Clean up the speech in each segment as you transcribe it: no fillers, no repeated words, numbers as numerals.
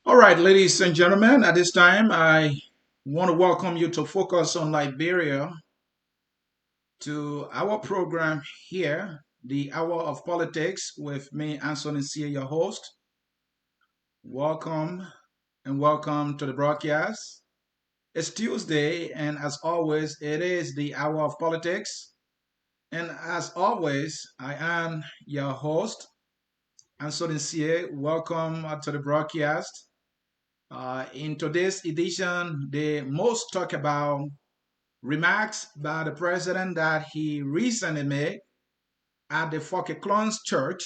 All right, ladies and gentlemen, at this time, I want to welcome you to Focus on Liberia to our program here, the Hour of Politics, with me, Anthony C., your host. Welcome and welcome to the broadcast. It's Tuesday, and as always, it is the Hour of Politics. And as always, I am your host, Anthony C. Welcome to the broadcast. In today's edition, the most talk about remarks by the president that he recently made at the Forky Church.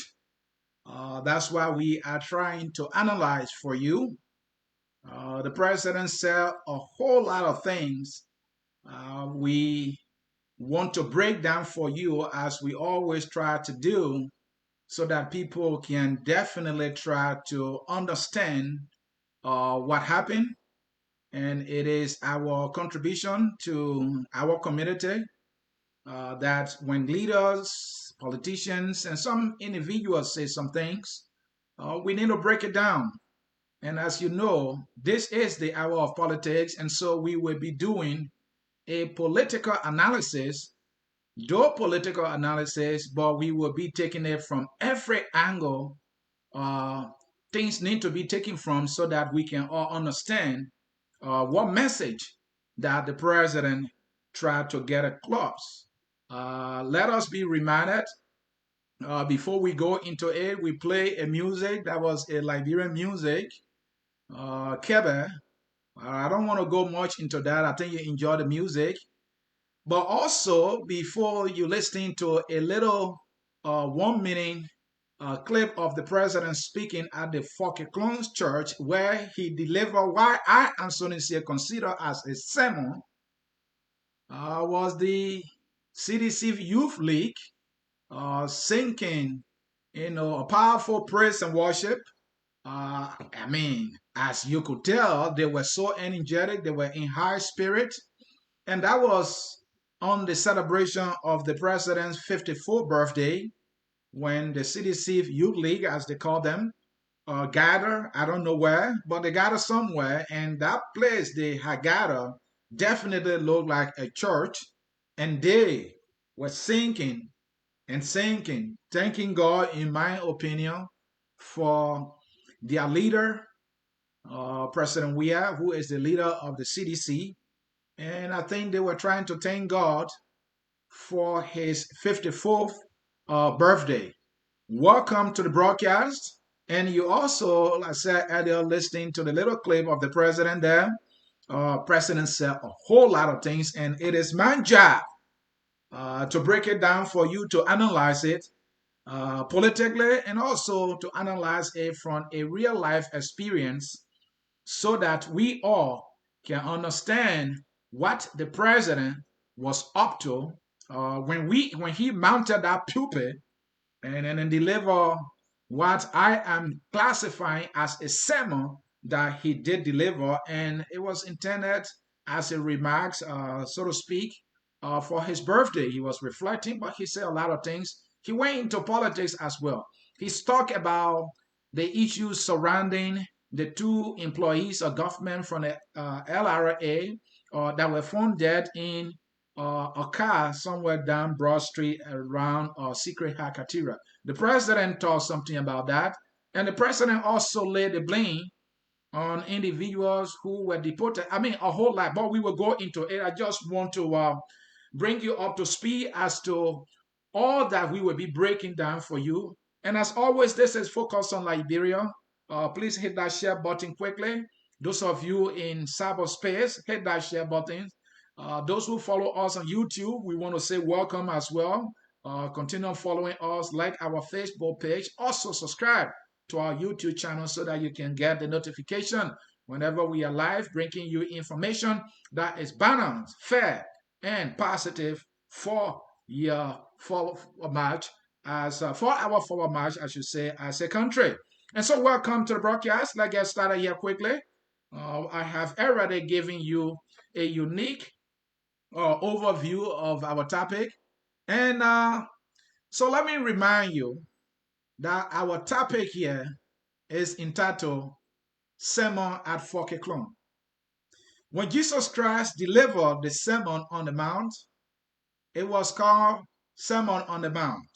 That's why we are trying to analyze for you. The president said a whole lot of things. We want to break down for you as we always try to do so that people can definitely try to understand what happened, and it is our contribution to our community that when leaders, politicians, and some individuals say some things, we need to break it down. And as you know, this is the hour of politics, and so we will be doing a political analysis, though political analysis, but we will be taking it from every angle. Uh, Things need to be taken from so that we can all understand what message that the president tried to get across. Let us be reminded before we go into it, we play a music that was a Liberian music, Kebe. I don't want to go much into that. I think you enjoy the music. But also, before you listen to a little 1 minute clip of the president speaking at the Forky Church, where he delivered why I am so sincere consider as a sermon, was the CDC Youth League singing, a powerful praise and worship. As you could tell, they were so energetic, they were in high spirit, and that was on the celebration of the president's 54th birthday when the CDC Youth League, as they call them, gather. I don't know where, but they gather somewhere, and that place they had gathered definitely looked like a church, and they were singing and singing, thanking God, in my opinion, for their leader, President Weah, who is the leader of the CDC. And I think they were trying to thank God for his 54th birthday. Welcome to the broadcast. And you also, like I said earlier, listening to the little clip of the president there. President said a whole lot of things, and it is my job to break it down for you to analyze it politically and also to analyze it from a real life experience so that we all can understand what the president was up to when he mounted that pulpit and deliver what I am classifying as a sermon that he did deliver, and it was intended as a remarks, so to speak, for his birthday. He was reflecting, but he said a lot of things. He went into politics as well. He's talked about the issues surrounding the two employees of government from the LRA that were found dead in a car somewhere down Broad Street around Secret Hakatira. The president talked something about that, and the president also laid the blame on individuals who were deported. I mean, a whole lot, but we will go into it. I just want to bring you up to speed as to all that we will be breaking down for you. And as always, this is Focus on Liberia. Please hit that share button quickly. Those of you in cyberspace, hit that share button. Those who follow us on YouTube, we want to say welcome as well. Continue following us, like our Facebook page. Also, subscribe to our YouTube channel so that you can get the notification whenever we are live, bringing you information that is balanced, fair, and positive for your forward march for our forward march, I should say, as a country. And so, welcome to the broadcast. Let's get started here quickly. I have already given you a unique overview of our topic, and so let me remind you that our topic here is entitled sermon at Forky. When Jesus Christ delivered the Sermon on the Mount, it was called Sermon on the Mount.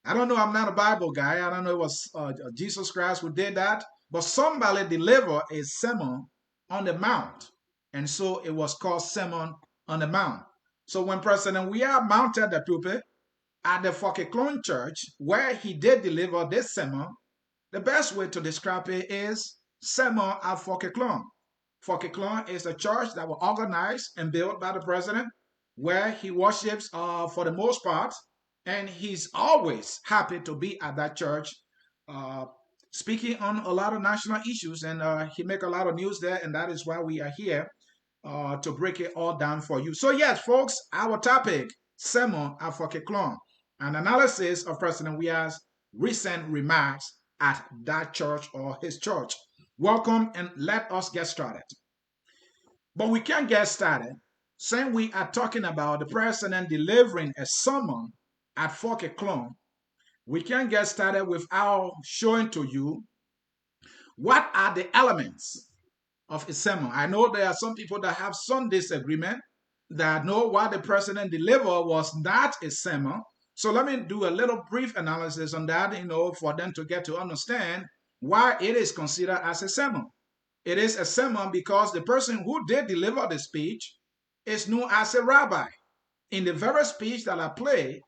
I don't know, I'm not a Bible guy. I don't know it was Jesus Christ who did that, but somebody delivered a sermon on the Mount. And so it was called Sermon on the Mount. So when President Weah mounted the pulpit at the Forky Church, where he did deliver this sermon, the best way to describe it is Sermon at Forky. Forky is a church that was organized and built by the president, where he worships for the most part, and he's always happy to be at that church, uh, speaking on a lot of national issues, and he make a lot of news there, and that is why we are here to break it all down for you. So yes, folks, our topic, Sermon at Forky, an analysis of President Weah's recent remarks at that church or his church. Welcome, and let us get started. But we can't get started saying we are talking about the president delivering a sermon at Forky. We can't get started without showing to you what are the elements of a sermon. I know there are some people that have some disagreement that know what the president delivered was not a sermon. So let me do a little brief analysis on that, for them to get to understand why it is considered as a sermon. It is a sermon because the person who did deliver the speech is known as a rabbi. In the very speech that I played,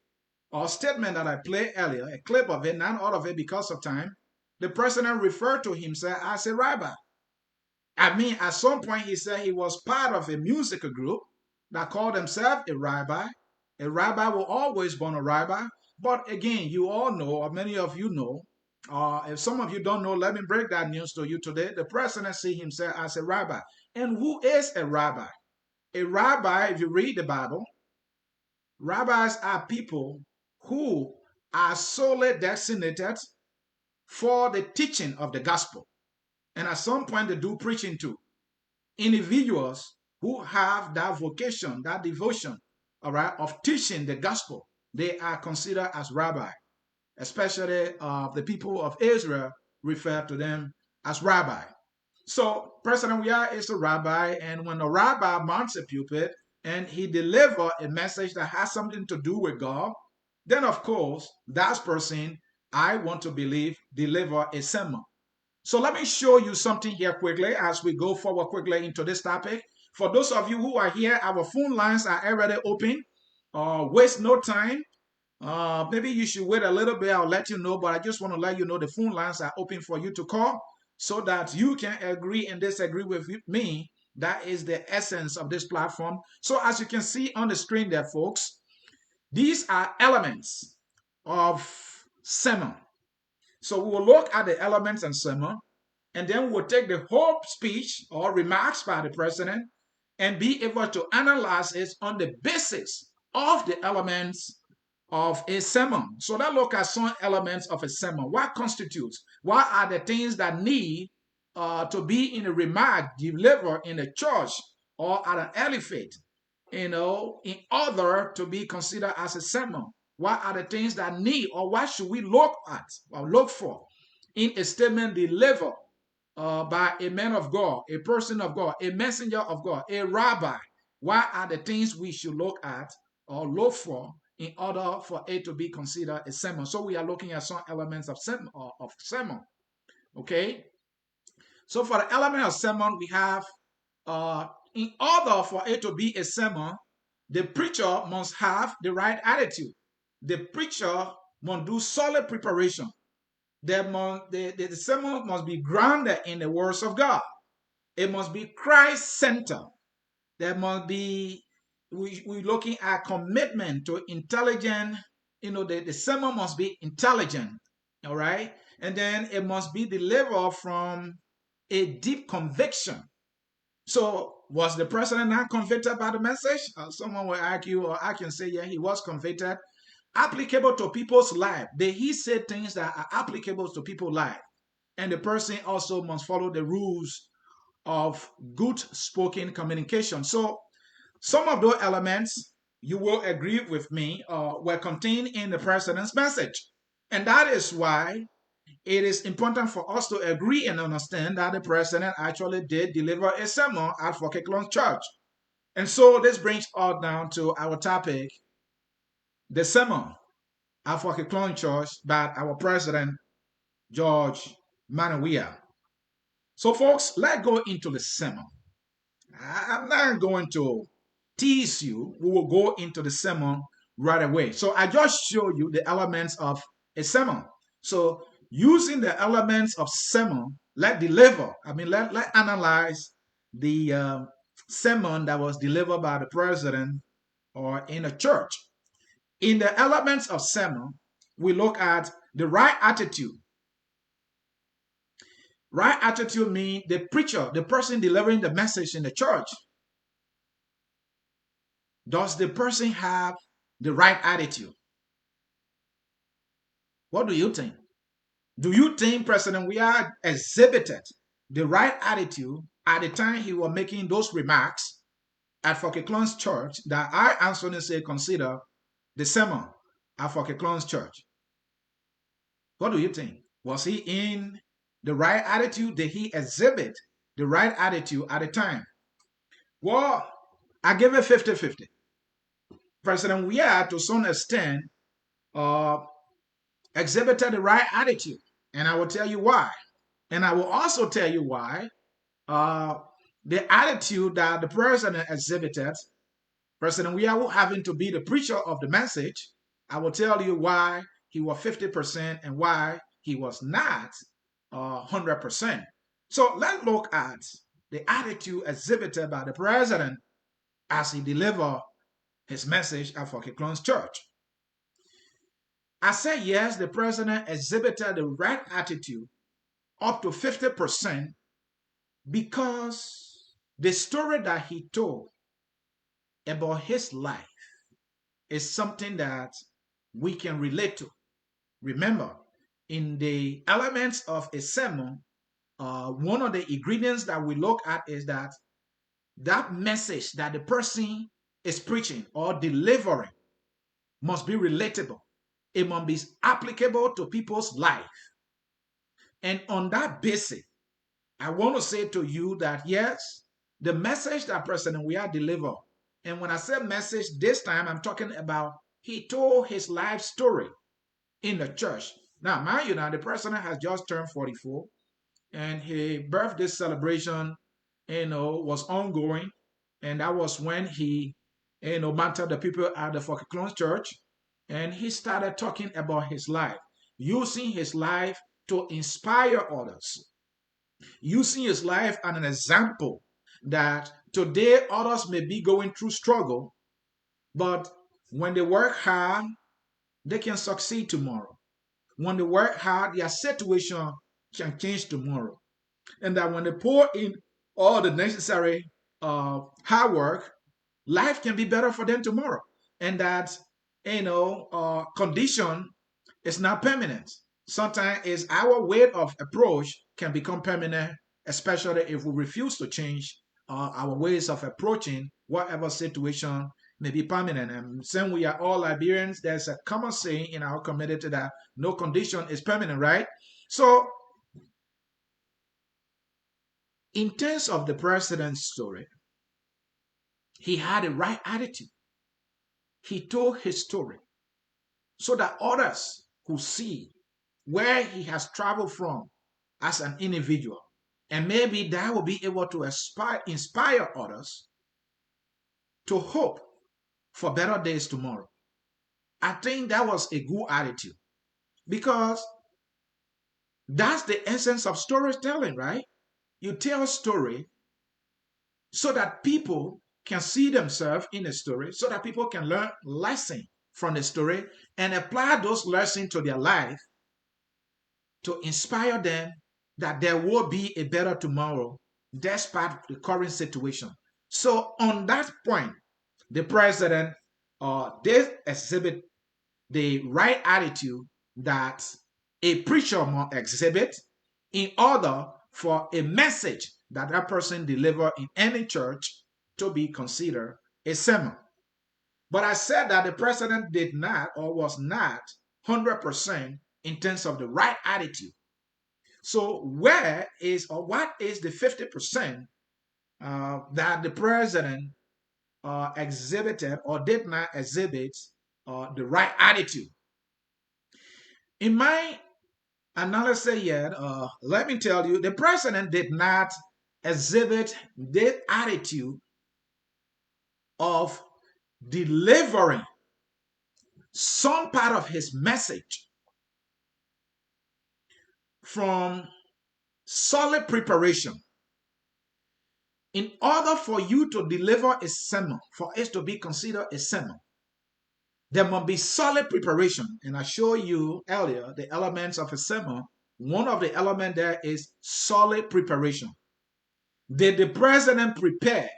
or statement that I played earlier, a clip of it, not all of it because of time, the president referred to himself as a rabbi. I mean, at some point he said he was part of a musical group that called himself a rabbi. A rabbi will always be a rabbi. But again, you all know, or many of you know, if some of you don't know, let me break that news to you today. The president sees himself as a rabbi. And who is a rabbi? A rabbi, if you read the Bible, rabbis are people who are solely designated for the teaching of the gospel. And at some point, they do preaching too. Individuals who have that vocation, that devotion, all right, of teaching the gospel, they are considered as rabbi. Especially the people of Israel refer to them as rabbi. So President Weah is a rabbi, and when a rabbi mounts a pulpit and he delivers a message that has something to do with God, then of course that person, I want to believe, deliver a sermon. So let me show you something here quickly as we go forward quickly into this topic. For those of you who are here, our phone lines are already open. Waste no time. Maybe you should wait a little bit. I'll let you know, but I just want to let you know the phone lines are open for you to call so that you can agree and disagree with me. That is the essence of this platform. So as you can see on the screen there, folks, these are elements of sermon. So we will look at the elements and sermon, and then we'll take the whole speech or remarks by the president and be able to analyze it on the basis of the elements of a sermon. So let's look at some elements of a sermon. What constitutes? What are the things that need to be in a remark delivered in a church or at an elephant, in order to be considered as a sermon? What are the things that need, or what should we look at or look for in a statement delivered by a man of God, a person of God, a messenger of God, a rabbi? What are the things we should look at or look for in order for it to be considered a sermon? So we are looking at some elements of sermon. Okay? So for the element of sermon, we have, in order for it to be a sermon, the preacher must have the right attitude. The preacher must do solid preparation. The sermon must be grounded in the words of God. It must be Christ-centered. There must be, we're looking at commitment to intelligent, the sermon must be intelligent, all right? And then it must be delivered from a deep conviction. So was the president not convicted by the message? Someone will argue, or I can say, yeah, he was convicted. Applicable to people's life. Did he say things that are applicable to people's life? And the person also must follow the rules of good spoken communication. So some of those elements, you will agree with me, were contained in the president's message. And that is why it is important for us to agree and understand that the president actually did deliver a sermon at Forky Church. And so this brings us down to our topic, the sermon at Forky Church by our president, George Weah. So folks, let's go into the sermon. I'm not going to tease you. We will go into the sermon right away. So I just show you the elements of a sermon. So using the elements of sermon, let analyze the sermon that was delivered by the president or in a church. In the elements of sermon, we look at the right attitude. Right attitude means the preacher, the person delivering the message in the church. Does the person have the right attitude? What do you think? Do you think President Weah exhibited the right attitude at the time he was making those remarks at Forky Church that I, Anthony, say consider the sermon at Forky Church? What do you think? Was he in the right attitude? Did he exhibit the right attitude at the time? Well, I give it 50-50. President Weah, to some extent, exhibited the right attitude. And I will tell you why. And I will also tell you why the attitude that the president exhibited, President Weah having to be the preacher of the message, I will tell you why he was 50% and why he was not 100%. So let's look at the attitude exhibited by the president as he delivered his message at Forky Church. I say yes, the president exhibited the right attitude up to 50% because the story that he told about his life is something that we can relate to. Remember, in the elements of a sermon, one of the ingredients that we look at is that message that the person is preaching or delivering must be relatable. It must be applicable to people's life. And on that basis, I want to say to you that yes, the message that President Weah delivered, and when I say message this time, I'm talking about he told his life story in the church. Now, mind you, now the president has just turned 44, and his birthday celebration, was ongoing, and that was when he, mentored the people at the Forky Church, and he started talking about his life, using his life to inspire others, using his life as an example that today others may be going through struggle, but when they work hard, they can succeed tomorrow. When they work hard, their situation can change tomorrow. And that when they pour in all the necessary hard work, life can be better for them tomorrow. And that, condition is not permanent. Sometimes it's our way of approach can become permanent, especially if we refuse to change our ways of approaching whatever situation may be permanent. And since we are all Liberians, there's a common saying in our community that no condition is permanent, right? So, in terms of the president's story, he had a right attitude. He told his story so that others who see where he has traveled from as an individual, and maybe that will be able to inspire others to hope for better days tomorrow. I think that was a good attitude because that's the essence of storytelling, right? You tell a story so that people can see themselves in the story, so that people can learn lesson from the story and apply those lessons to their life to inspire them that there will be a better tomorrow despite the current situation. So on that point, the president did exhibit the right attitude that a preacher must exhibit in order for a message that that person deliver in any church to be considered a sermon. But I said that the president did not or was not 100% in terms of the right attitude. So where is or what is the 50% that the president exhibited or did not exhibit the right attitude? In my analysis yet, let me tell you, the president did not exhibit the attitude of delivering some part of his message from solid preparation. In order for you to deliver a sermon, for it to be considered a sermon, there must be solid preparation. And I showed you earlier the elements of a sermon. One of the elements there is solid preparation. Did the president prepare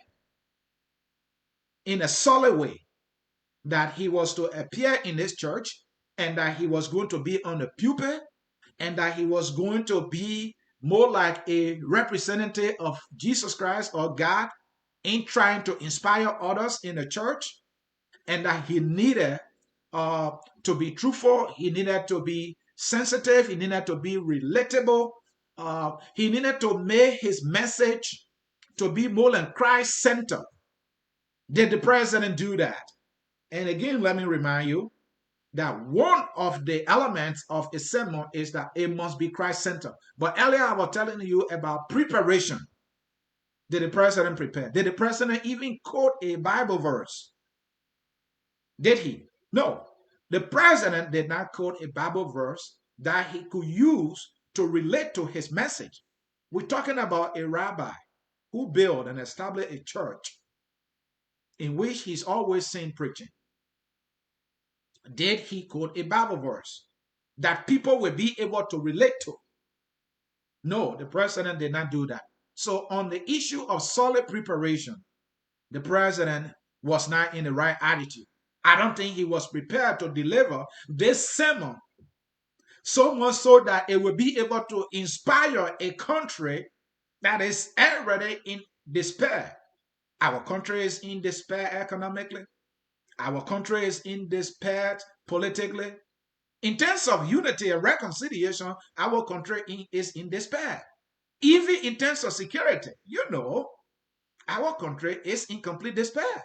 in a solid way that he was to appear in this church and that he was going to be on the pulpit and that he was going to be more like a representative of Jesus Christ or God in trying to inspire others in the church, and that he needed to be truthful, he needed to be sensitive, he needed to be relatable, he needed to make his message to be more than Christ-centered. Did the president do that? And again, let me remind you that one of the elements of a sermon is that it must be Christ-centered. But earlier I was telling you about preparation. Did the president prepare? Did the president even quote a Bible verse? Did he? No. The president did not quote a Bible verse that he could use to relate to his message. We're talking about a rabbi who built and established a church in which he's always seen preaching. Did he quote a Bible verse that people will be able to relate to? No, the president did not do that. So on the issue of solid preparation, the president was not in the right attitude. I don't think he was prepared to deliver this sermon so much so that it will be able to inspire a country that is already in despair. Our country is in despair economically. Our country is in despair politically. In terms of unity and reconciliation, our country is in despair. Even in terms of security, our country is in complete despair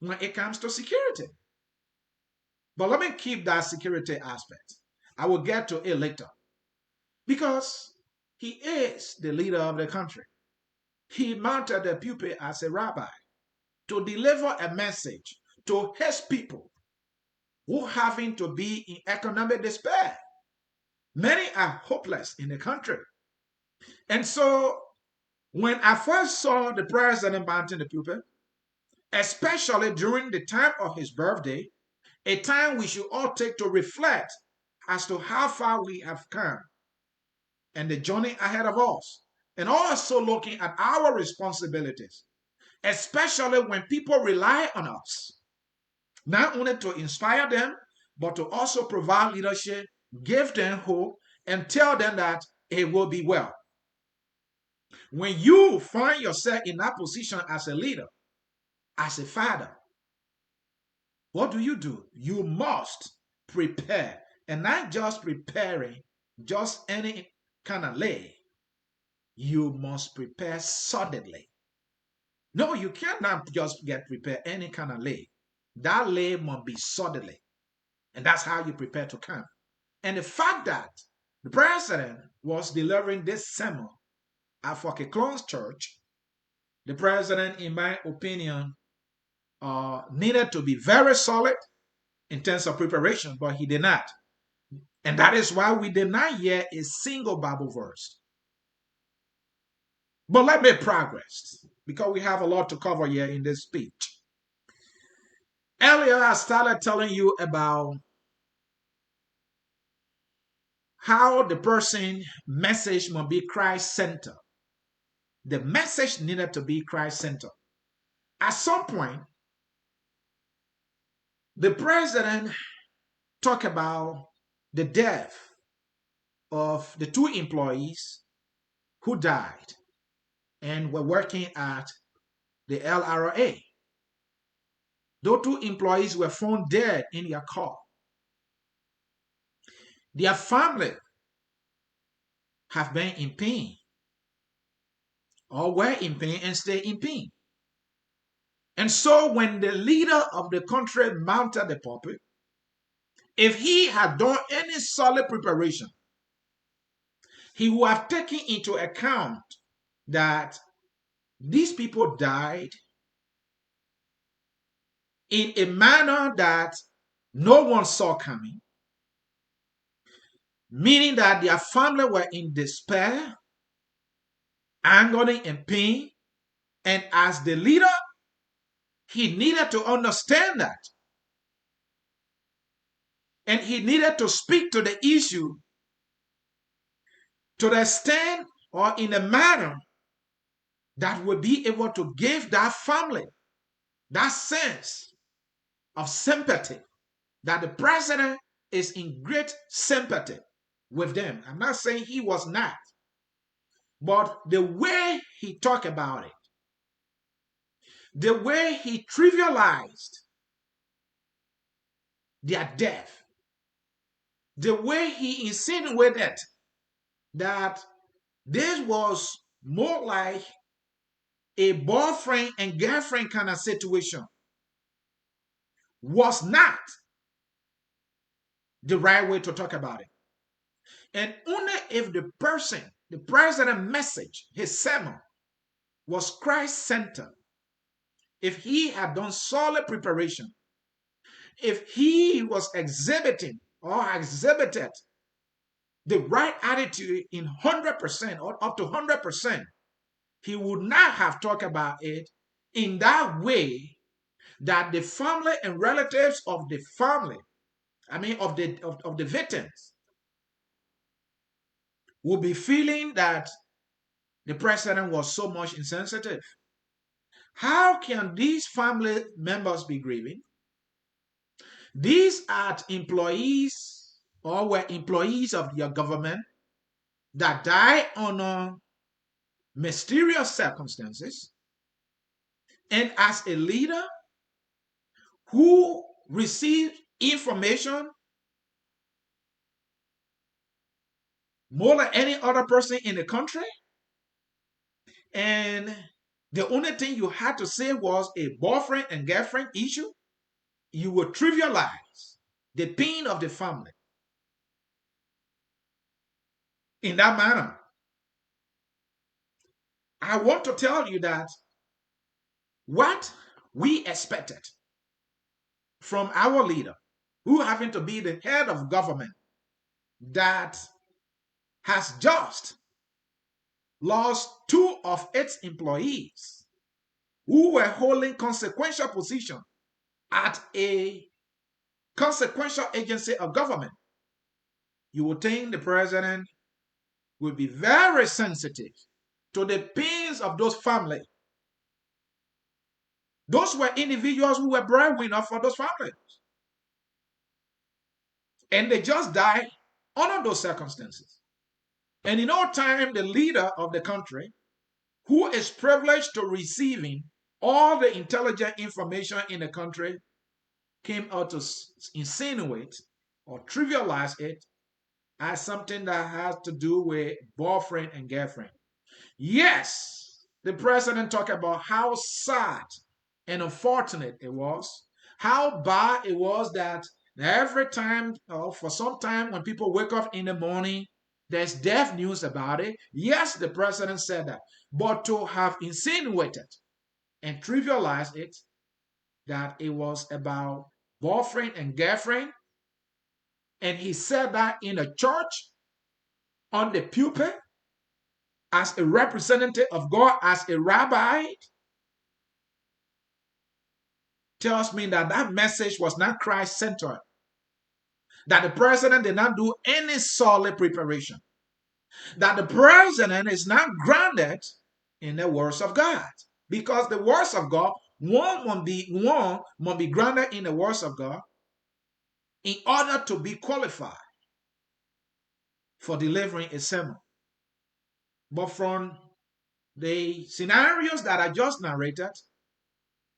when it comes to security. But let me keep that security aspect. I will get to it later. Because he is the leader of the country. He mounted the pulpit as a rabbi to deliver a message to his people who having to be in economic despair. Many are hopeless in the country. And so when I first saw the president mounting the pulpit, especially during the time of his birthday, a time we should all take to reflect as to how far we have come and the journey ahead of us, and also looking at our responsibilities, especially when people rely on us, not only to inspire them, but to also provide leadership, give them hope, and tell them that it will be well. When you find yourself in that position as a leader, as a father, what do? You must prepare, and not just preparing just any kind of lay. You must prepare solidly. No, you cannot just get prepared any kind of lay. That lay must be solidly, and that's how you prepare to come. And the fact that the president was delivering this sermon at Forky Kloh's church, the president, in my opinion, needed to be very solid in terms of preparation, but he did not. And that is why we did not hear a single Bible verse. But let me progress, because we have a lot to cover here in this speech. Earlier, I started telling you about how the person's message must be Christ-centered. The message needed to be Christ-centered. At some point, the president talked about the death of the two employees who died and were working at the LRA. Those two employees were found dead in their car. Their family have been in pain or were in pain and stay in pain. And so when the leader of the country mounted the pulpit, if he had done any solid preparation, he would have taken into account that these people died in a manner that no one saw coming, meaning that their family were in despair, agony, and pain. And as the leader, he needed to understand that. And he needed to speak to the issue to the extent or in a manner that would be able to give that family that sense of sympathy, that the president is in great sympathy with them. I'm not saying he was not, but the way he talked about it, the way he trivialized their death, the way he insinuated that this was more like a boyfriend and girlfriend kind of situation was not the right way to talk about it. And only if the president message, his sermon, was Christ-centered, if he had done solid preparation, if he was exhibiting or exhibited the right attitude in 100% or up to 100%, he would not have talked about it in that way that the family and relatives of the family, of the victims, would be feeling that the president was so much insensitive. How can these family members be grieving? These are employees or were employees of your government that died under mysterious circumstances. And as a leader who received information more than any other person in the country, and the only thing you had to say was a boyfriend and girlfriend issue, you would trivialize the pain of the family in that manner. I want to tell you that what we expected from our leader, who happened to be the head of government, that has just lost two of its employees who were holding consequential position at a consequential agency of government. You would think the president would be very sensitive to the pains of those families. Those were individuals who were breadwinners for those families. And they just died under those circumstances. And in all time, the leader of the country, who is privileged to receiving all the intelligent information in the country, came out to insinuate or trivialize it as something that has to do with boyfriend and girlfriend. Yes, the president talked about how sad and unfortunate it was, how bad it was that every time, or for some time, when people wake up in the morning, there's death news about it. Yes, the president said that. But to have insinuated and trivialized it, that it was about boyfriend and girlfriend, and he said that in a church, on the pulpit, as a representative of God, as a rabbi, tells me that that message was not Christ-centered, that the president did not do any solid preparation, that the president is not grounded in the words of God, because the words of God, one must be grounded in the words of God in order to be qualified for delivering a sermon. But from the scenarios that I just narrated,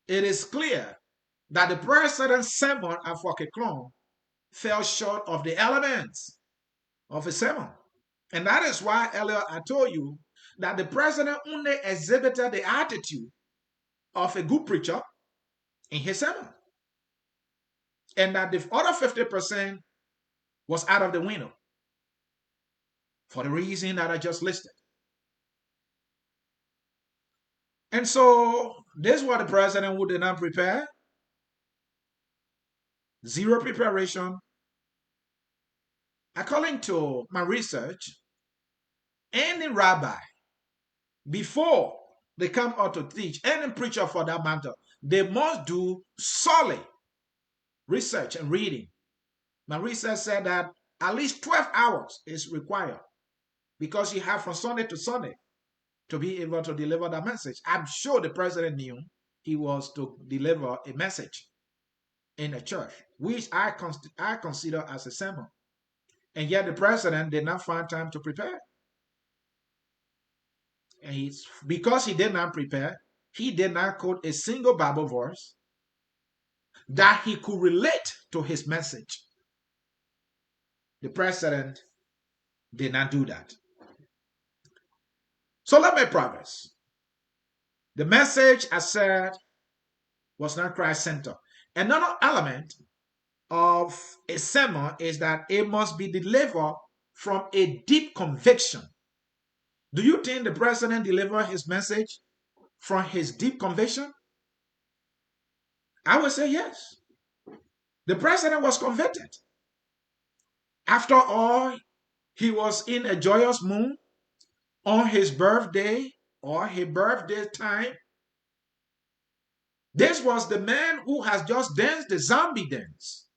it is clear that the president's sermon at Forky fell short of the elements of a sermon. And that is why earlier I told you that the president only exhibited the attitude of a good preacher in his sermon, and that the other 50% was out of the window for the reason that I just listed. And so this was the president who did not prepare, zero preparation. According to my research, any rabbi, before they come out to teach, any preacher for that matter, they must do solid research and reading. My research said that at least 12 hours is required because you have from Sunday to Sunday to be able to deliver that message. I'm sure the president knew he was to deliver a message in a church, which I consider as a sermon. And yet the president did not find time to prepare. And because he did not prepare, he did not quote a single Bible verse that he could relate to his message. The president did not do that. So let me progress. The message, I said, was not Christ-centered. Another element of a sermon is that it must be delivered from a deep conviction. Do you think the president delivered his message from his deep conviction? I would say yes. The president was convicted. After all, he was in a joyous mood on his birthday or his birthday time. This was the man who has just danced the zombie dance.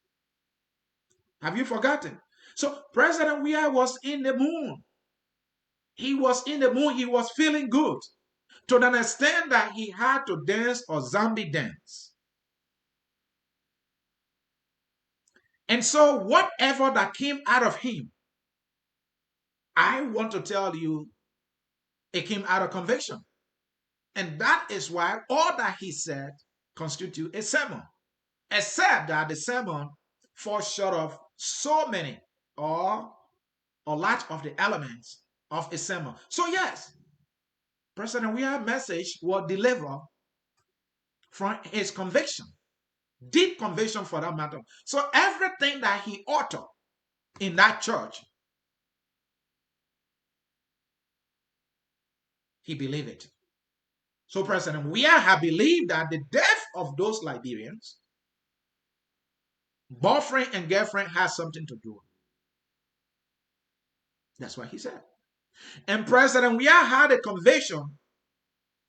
Have you forgotten? So President Weah was in the mood. He was in the mood. He was feeling good to the extent that he had to dance a zombie dance. And so whatever that came out of him, I want to tell you, it came out of conviction. And that is why all that he said constitute a sermon, except that the sermon falls short of so many or a lot of the elements of a sermon. So yes, President Weah's message was delivered from his conviction, deep conviction for that matter. So everything that he uttered in that church, he believed it. So President Weah had believed that the death of those Liberians, boyfriend and girlfriend, has something to do with it. That's what he said. And President Weah had a conviction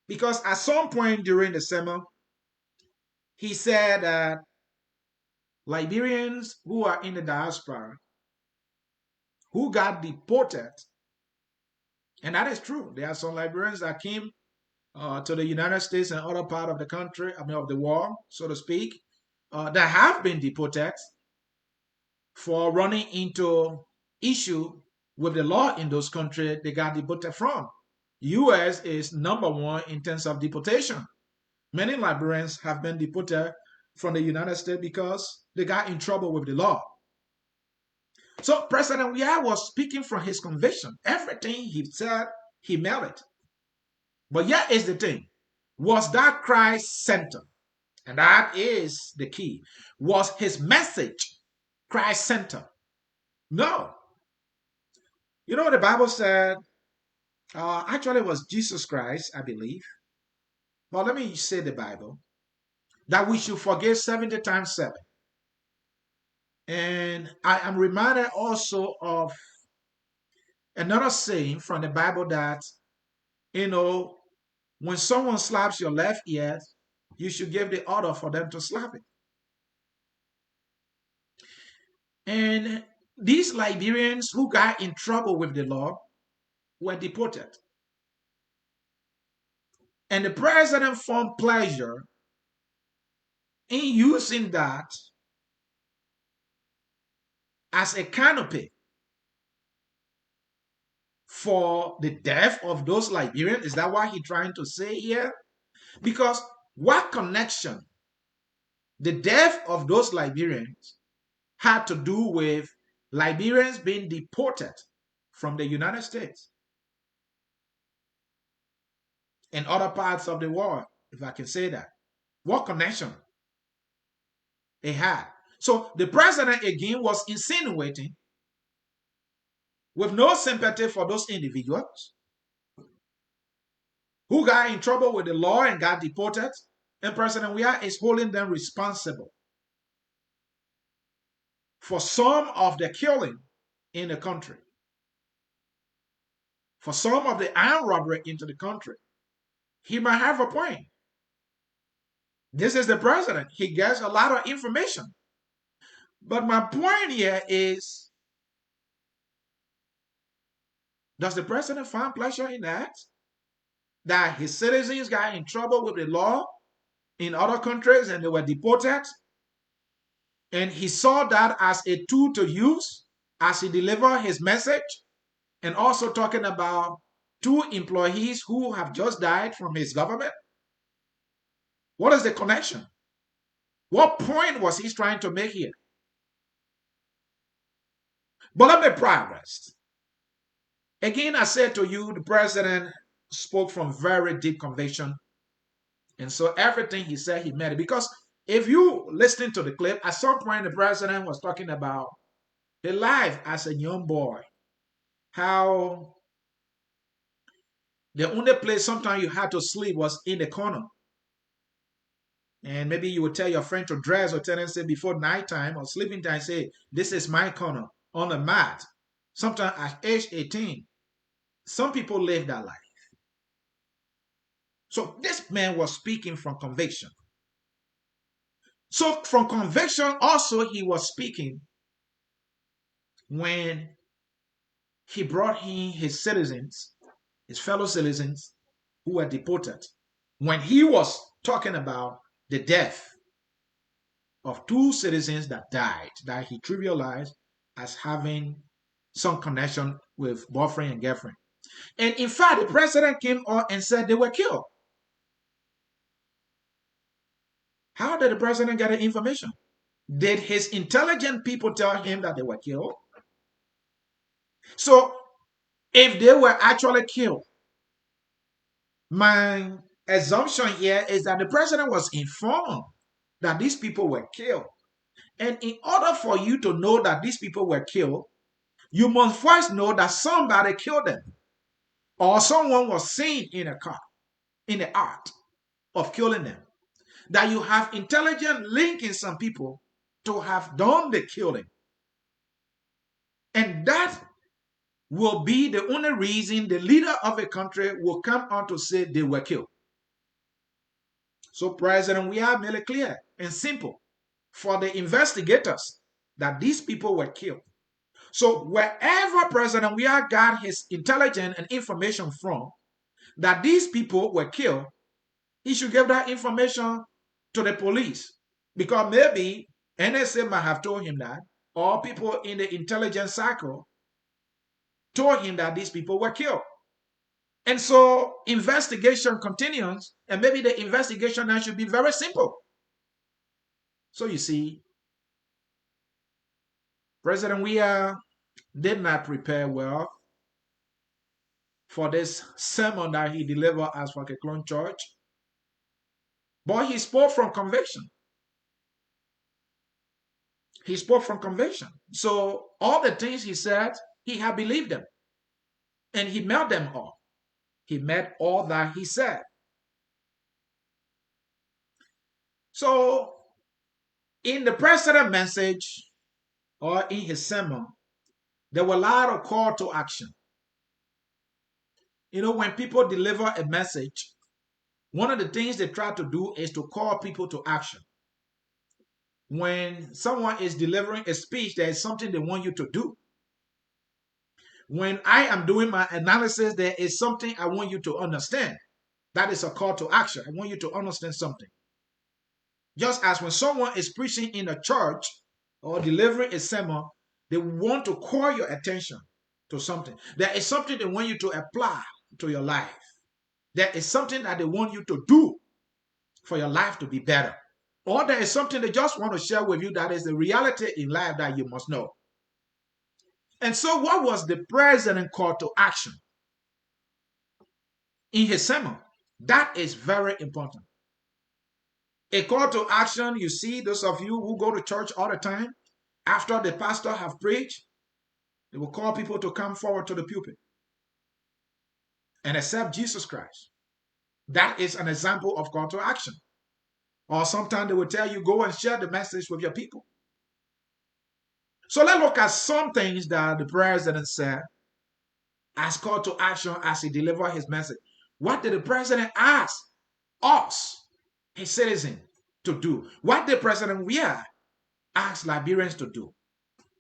because at some point during the sermon, he said that Liberians who are in the diaspora, who got deported, and that is true. There are some Liberians that came to the United States and other part of the country, of the world, so to speak, that have been deported for running into issue with the law in those countries they got deported from. U.S. is number one in terms of deportation. Many Liberians have been deported from the United States because they got in trouble with the law. So President Weah was speaking from his conviction. Everything he said, he meant it. But here is the thing. Was that Christ-centered? And that is the key. Was his message Christ-centered? No. You know what the Bible said? Actually, it was Jesus Christ, I believe. But let me say the Bible. That we should forgive 70 times 7. And I am reminded also of another saying from the Bible that, when someone slaps your left ear, you should give the order for them to slap it. And these Liberians who got in trouble with the law were deported. And the president found pleasure in using that as a canopy for the death of those Liberians. Is that what he's trying to say here? Because what connection the death of those Liberians had to do with Liberians being deported from the United States and other parts of the world, if I can say that. What connection they had? So the president again was insinuating, with no sympathy for those individuals who got in trouble with the law and got deported, and President Weah is holding them responsible for some of the killing in the country, for some of the armed robbery into the country. He might have a point. This is the president. He gets a lot of information. But my point here is, does the president find pleasure in that? That his citizens got in trouble with the law in other countries and they were deported? And he saw that as a tool to use as he delivered his message, and also talking about two employees who have just died from his government. What is the connection? What point was he trying to make here? But let me progress. Again, I said to you, the president spoke from very deep conviction. And so everything he said, he meant it. Because if you listen to the clip, at some point the president was talking about his life as a young boy. How the only place sometimes you had to sleep was in the corner. And maybe you would tell your friend to dress or tell them, say, before nighttime or sleeping time, say, this is my corner on the mat. Sometimes at age 18, some people live that life. So this man was speaking from conviction. So from conviction also he was speaking when he brought in his citizens, his fellow citizens who were deported. When he was talking about the death of two citizens that died, that he trivialized as having some connection with boyfriend and girlfriend. And in fact, the president came on and said they were killed. How did the president get the information? Did his intelligent people tell him that they were killed? So if they were actually killed, my assumption here is that the president was informed that these people were killed. And in order for you to know that these people were killed, you must first know that somebody killed them, or someone was seen in a car, in the act of killing them. That you have intelligent linking some people to have done the killing. And that will be the only reason the leader of a country will come on to say they were killed. So President Weah made it clear and simple for the investigators that these people were killed. So wherever President Weah got his intelligence and information from, that these people were killed, he should give that information to the police. Because maybe NSA might have told him that, or people in the intelligence cycle told him that these people were killed. And so investigation continues, and maybe the investigation now should be very simple. So you see, President Weah did not prepare well for this sermon that he delivered as Forky Kloh Church, but he spoke from conviction. He spoke from conviction. So all the things he said, he had believed them, and he met them all. He met all that he said. So in the president's message or in his sermon, there were a lot of call to action. You know, when people deliver a message, one of the things they try to do is to call people to action. When someone is delivering a speech, there is something they want you to do. When I am doing my analysis, there is something I want you to understand. That is a call to action. I want you to understand something. Just as when someone is preaching in a church or delivering a sermon, they want to call your attention to something. There is something they want you to apply to your life. There is something that they want you to do for your life to be better. Or there is something they just want to share with you that is the reality in life that you must know. And so, what was the president call to action in his sermon? That is very important. A call to action, you see, those of you who go to church all the time, after the pastor have preached, they will call people to come forward to the pulpit and accept Jesus Christ. That is an example of call to action. Or sometimes they will tell you, go and share the message with your people. So let's look at some things that the president said as call to action as he delivered his message. What did the president ask us, his citizens, to do? What did President Weah ask Liberians to do?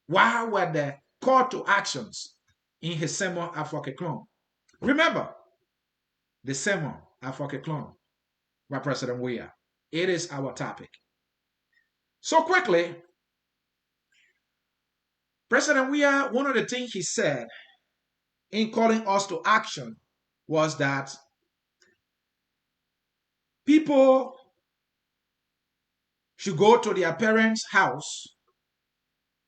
What were the call to actions in his sermon at Forky Kloh? Remember, the sermon at Forky Kloh by President Weah. It is our topic. So quickly, President Weah, one of the things he said in calling us to action was that people should go to their parents' house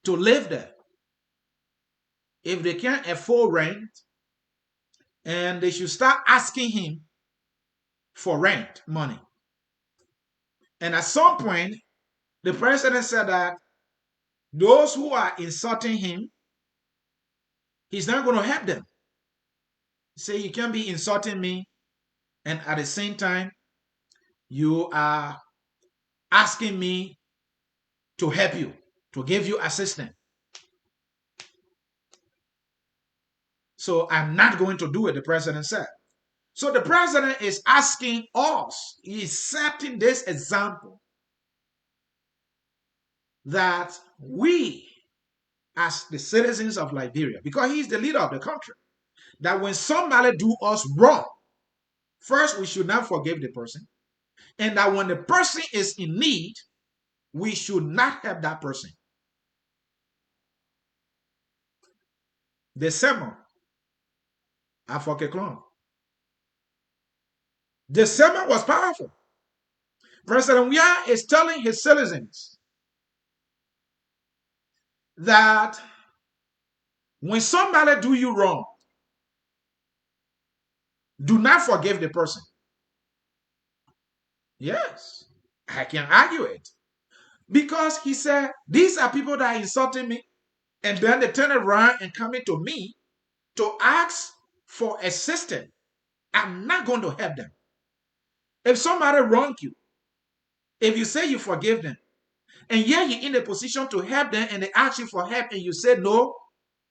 to live there. If they can't afford rent, and they should start asking him for rent money. And at some point, the president said that those who are insulting him, he's not going to help them. He said, you can't be insulting me, and at the same time, you are asking me to help you, to give you assistance. So I'm not going to do it, the president said. So the president is asking us, he's setting this example that we, as the citizens of Liberia, because he's the leader of the country, that when somebody do us wrong, first we should not forgive the person, and that when the person is in need, we should not help that person. The sermon at Forky Kloh. The sermon was powerful. President Weah is telling his citizens that when somebody do you wrong, do not forgive the person. Yes, I can argue it. Because he said, these are people that are insulting me, and then they turn around and come into me to ask for assistance. I'm not going to help them. If somebody wronged you, if you say you forgive them, and yet you're in a position to help them and they ask you for help and you say no,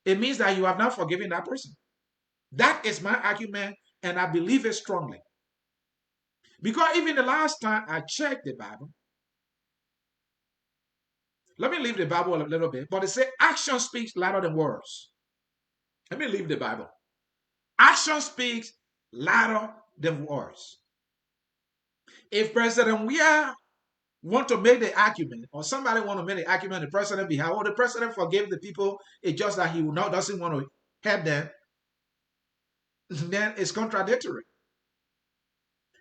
it means that you have not forgiven that person. That is my argument, and I believe it strongly. Because even the last time I checked the Bible, let me leave the Bible a little bit, but it says action speaks louder than words. Let me leave the Bible. Action speaks louder than words. If President Weah want to make the argument, or somebody want to make the argument, the president behind, well, the president forgave the people, it's just that he doesn't want to help them, then it's contradictory.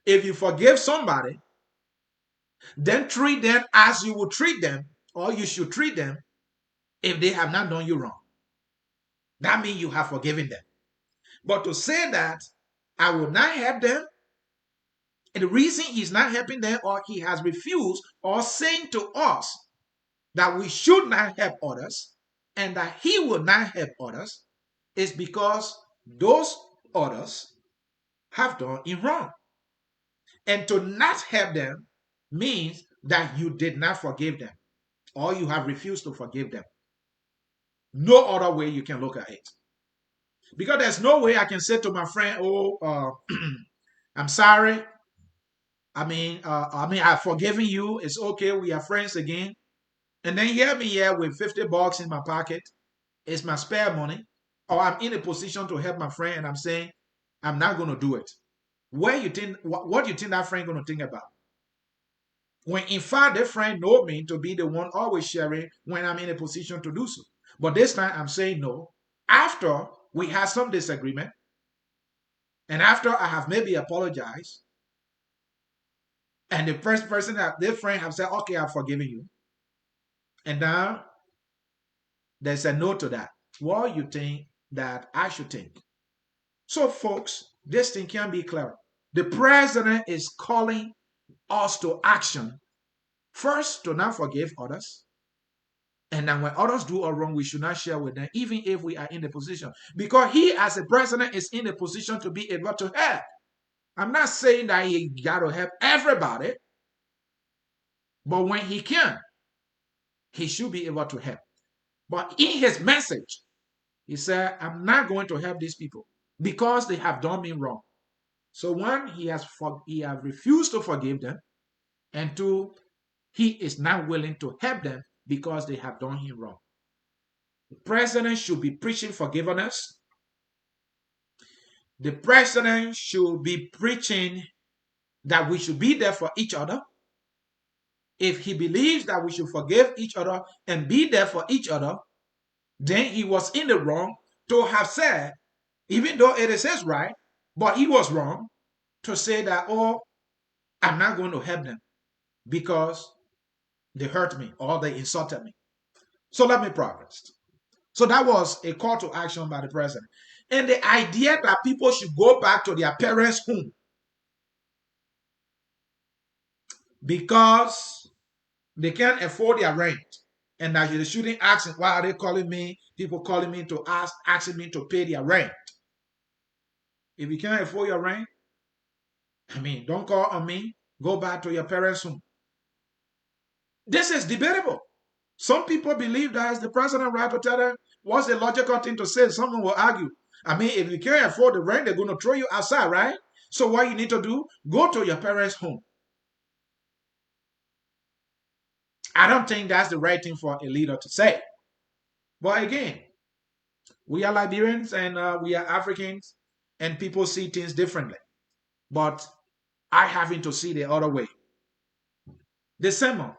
If you forgive somebody, then treat them as you would treat them, or you should treat them if they have not done you wrong. That means you have forgiven them. But to say that I will not help them, and the reason he's not helping them, or he has refused, or saying to us that we should not help others, and that he will not help others, is because those others have done it wrong. And to not help them means that you did not forgive them, or you have refused to forgive them. No other way you can look at it. Because there's no way I can say to my friend, oh, I'm sorry. I've forgiven you. It's okay. We are friends again. And then hear me here with $50 in my pocket. It's my spare money. Or I'm in a position to help my friend and I'm saying, I'm not going to do it. What do you think that friend going to think about? When in fact, that friend know me to be the one always sharing when I'm in a position to do so. But this time I'm saying no. After we had some disagreement, and after I have maybe apologized, and the first person that their friend have said, okay, I've forgiven you. And now they said no to that. what you think that I should think. So, folks, this thing can be clear. The president is calling us to action. First, to not forgive others. And then when others do us wrong, we should not share with them, even if we are in the position. Because he, as a president, is in the position to be able to help. I'm not saying that he got to help everybody, but when he can, he should be able to help. But in his message, he said, I'm not going to help these people because they have done me wrong. So one, he has refused to forgive them, and two, he is not willing to help them because they have done him wrong. The president should be preaching forgiveness. The president should be preaching that we should be there for each other. If he believes that we should forgive each other and be there for each other, then he was in the wrong to have said, even though it is his right, but he was wrong to say that, oh, I'm not going to help them because they hurt me or they insulted me. So let me progress. So that was a call to action by the president. And the idea that people should go back to their parents' home because they can't afford their rent, and that they shouldn't ask, why are they calling me? People calling me to ask, asking me to pay their rent. If you can't afford your rent, don't call on me. Go back to your parents' home. This is debatable. Some people believe that it's the president right to tell them what's the logical thing to say. Someone will argue. If you can't afford the rent, they're going to throw you outside, right? So what you need to do, go to your parents' home. I don't think that's the right thing for a leader to say. But again, we are Liberians and we are Africans, and people see things differently. But I happen to see the other way. The sermon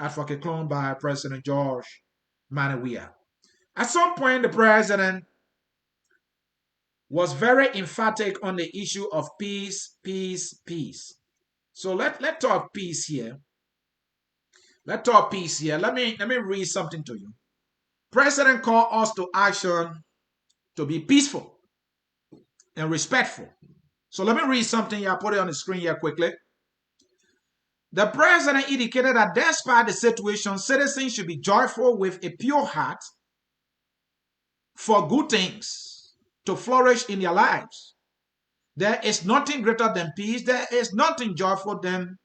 at Forky Kloh by President George Weah. At some point, the president was very emphatic on the issue of peace, peace, peace. So let's talk peace here. Let's talk peace here. Let me read something to you. President called us to action to be peaceful and respectful. So let me read something here. I'll put it on the screen here quickly. The president indicated that despite the situation, citizens should be joyful with a pure heart for good things to flourish in their lives. There is nothing greater than peace. There is nothing joyful than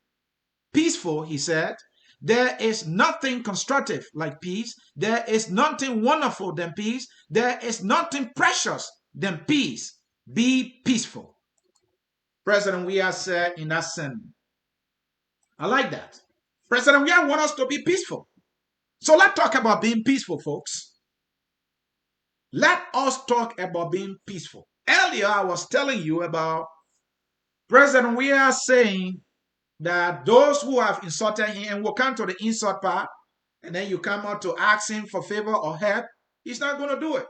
peaceful, he said. There is nothing constructive like peace. There is nothing wonderful than peace. There is nothing precious than peace. Be peaceful. President Weah said in that sermon. I like that. President Weah wants us to be peaceful. So let's talk about being peaceful, folks. Let us talk about being peaceful. Earlier, I was telling you about President Weah saying that those who have insulted him, and we'll come to the insult part, and then you come out to ask him for favor or help, he's not going to do it.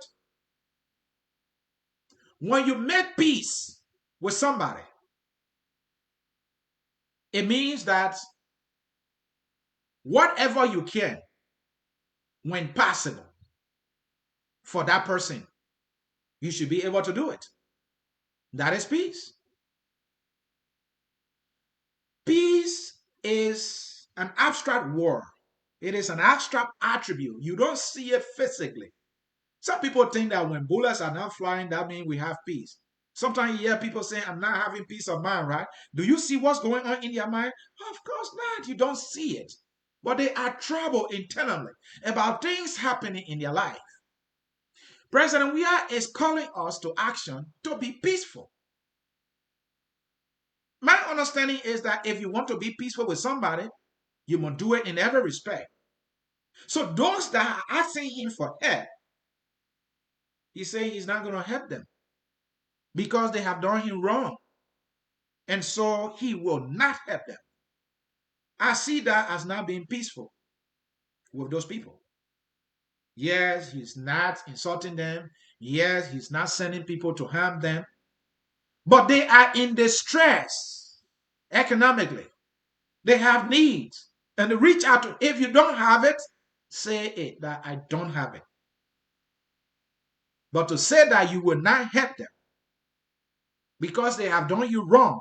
When you make peace with somebody, it means that whatever you can, when possible, for that person, you should be able to do it. That is peace. Peace is an abstract word. It is an abstract attribute. You don't see it physically. Some people think that when bullets are not flying, that means we have peace. Sometimes you hear people saying, I'm not having peace of mind, right? Do you see what's going on in your mind? Of course not. You don't see it. But they are troubled internally about things happening in their life. President Weah is calling us to action to be peaceful. My understanding is that if you want to be peaceful with somebody, you must do it in every respect. So those that are asking him for help, he's saying he's not going to help them because they have done him wrong. And so he will not help them. I see that as not being peaceful with those people. Yes, he's not insulting them. Yes, he's not sending people to harm them. But they are in distress economically. They have needs. And to reach out to, if you don't have it, say it that I don't have it. But to say that you will not help them because they have done you wrong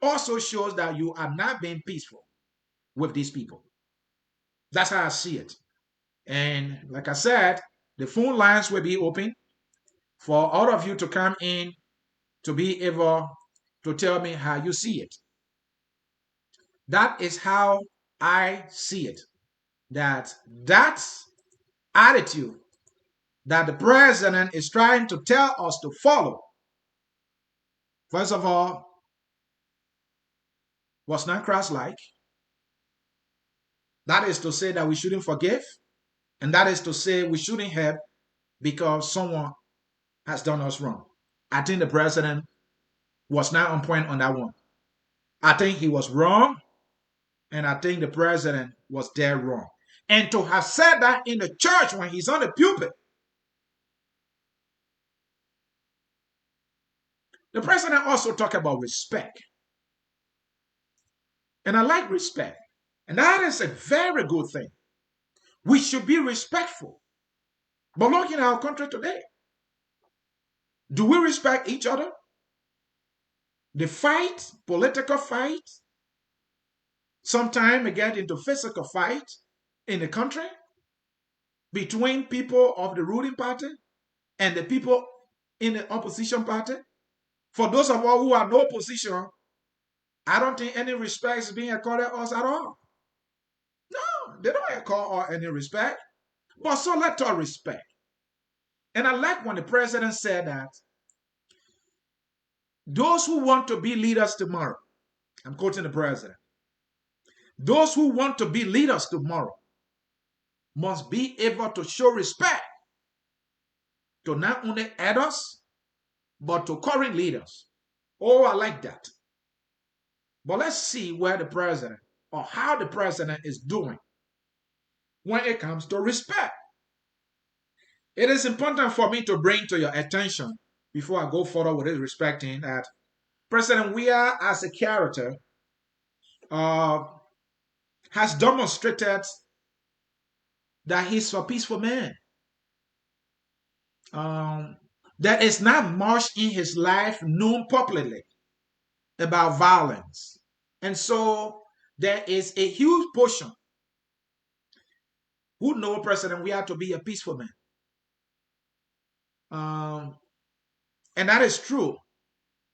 also shows that you are not being peaceful with these people. That's how I see it. And like I said, the phone lines will be open for all of you to come in to be able to tell me how you see it. That is how I see it. That attitude that the president is trying to tell us to follow, first of all, was not Christ-like. That is to say that we shouldn't forgive, and that is to say we shouldn't help because someone has done us wrong. I think the president was not on point on that one. I think he was wrong, and I think the president was dead wrong. And to have said that in the church when he's on the pulpit, the president also talked about respect. And I like respect. And that is a very good thing. We should be respectful. But look in our country today. Do we respect each other? The fight, political fight, sometimes we get into physical fight in the country between people of the ruling party and the people in the opposition party. For those of us who are no opposition, I don't think any respect is being accorded us at all. No, they don't accord us any respect. But so let's talk respect. And I like when the president said that those who want to be leaders tomorrow, I'm quoting the president, those who want to be leaders tomorrow must be able to show respect to not only elders, but to current leaders. Oh, I like that. But let's see where the president or how the president is doing when it comes to respect. It is important for me to bring to your attention before I go further with this respecting that President Weah as a character has demonstrated that he's a peaceful man. There is not much in his life known publicly about violence. And so there is a huge portion who know President Weah to be a peaceful man. And that is true.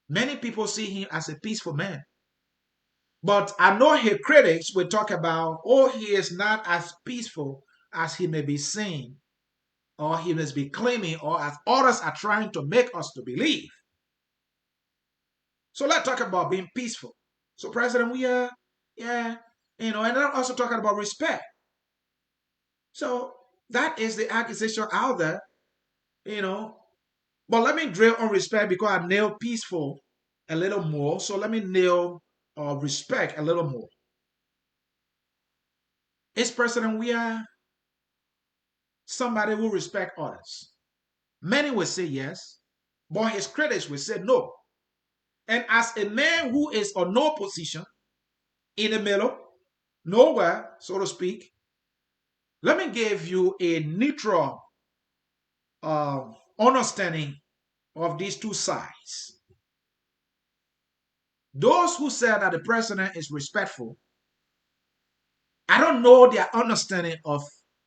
Many people see him as a peaceful man. But I know his critics will talk about, oh, he is not as peaceful as he may be seen, or he must be claiming, or as others are trying to make us to believe. So let's talk about being peaceful. So President Weah, yeah, and I'm also talking about respect. So that is the accusation out there, But let me drill on respect because I nailed peaceful a little more. So let me nail respect a little more. Is President Weah somebody who respect others? Many will say yes, but his critics will say no. And as a man who is on no position, in the middle, nowhere, so to speak, let me give you a neutral understanding of these two sides. Those who say that the president is respectful, I don't know their understanding of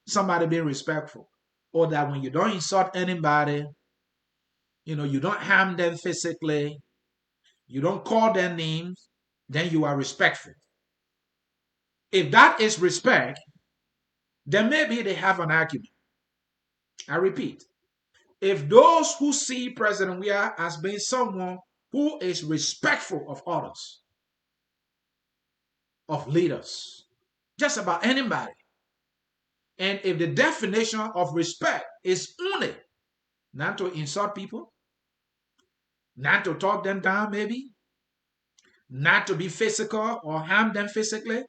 somebody being respectful, or that when you don't insult anybody, you don't harm them physically, you don't call their names, then you are respectful. If that is respect, then maybe they have an argument. I repeat, if those who see President Weah as being someone who is respectful of others, of leaders, just about anybody, and if the definition of respect is only not to insult people, not to talk them down maybe, not to be physical or harm them physically,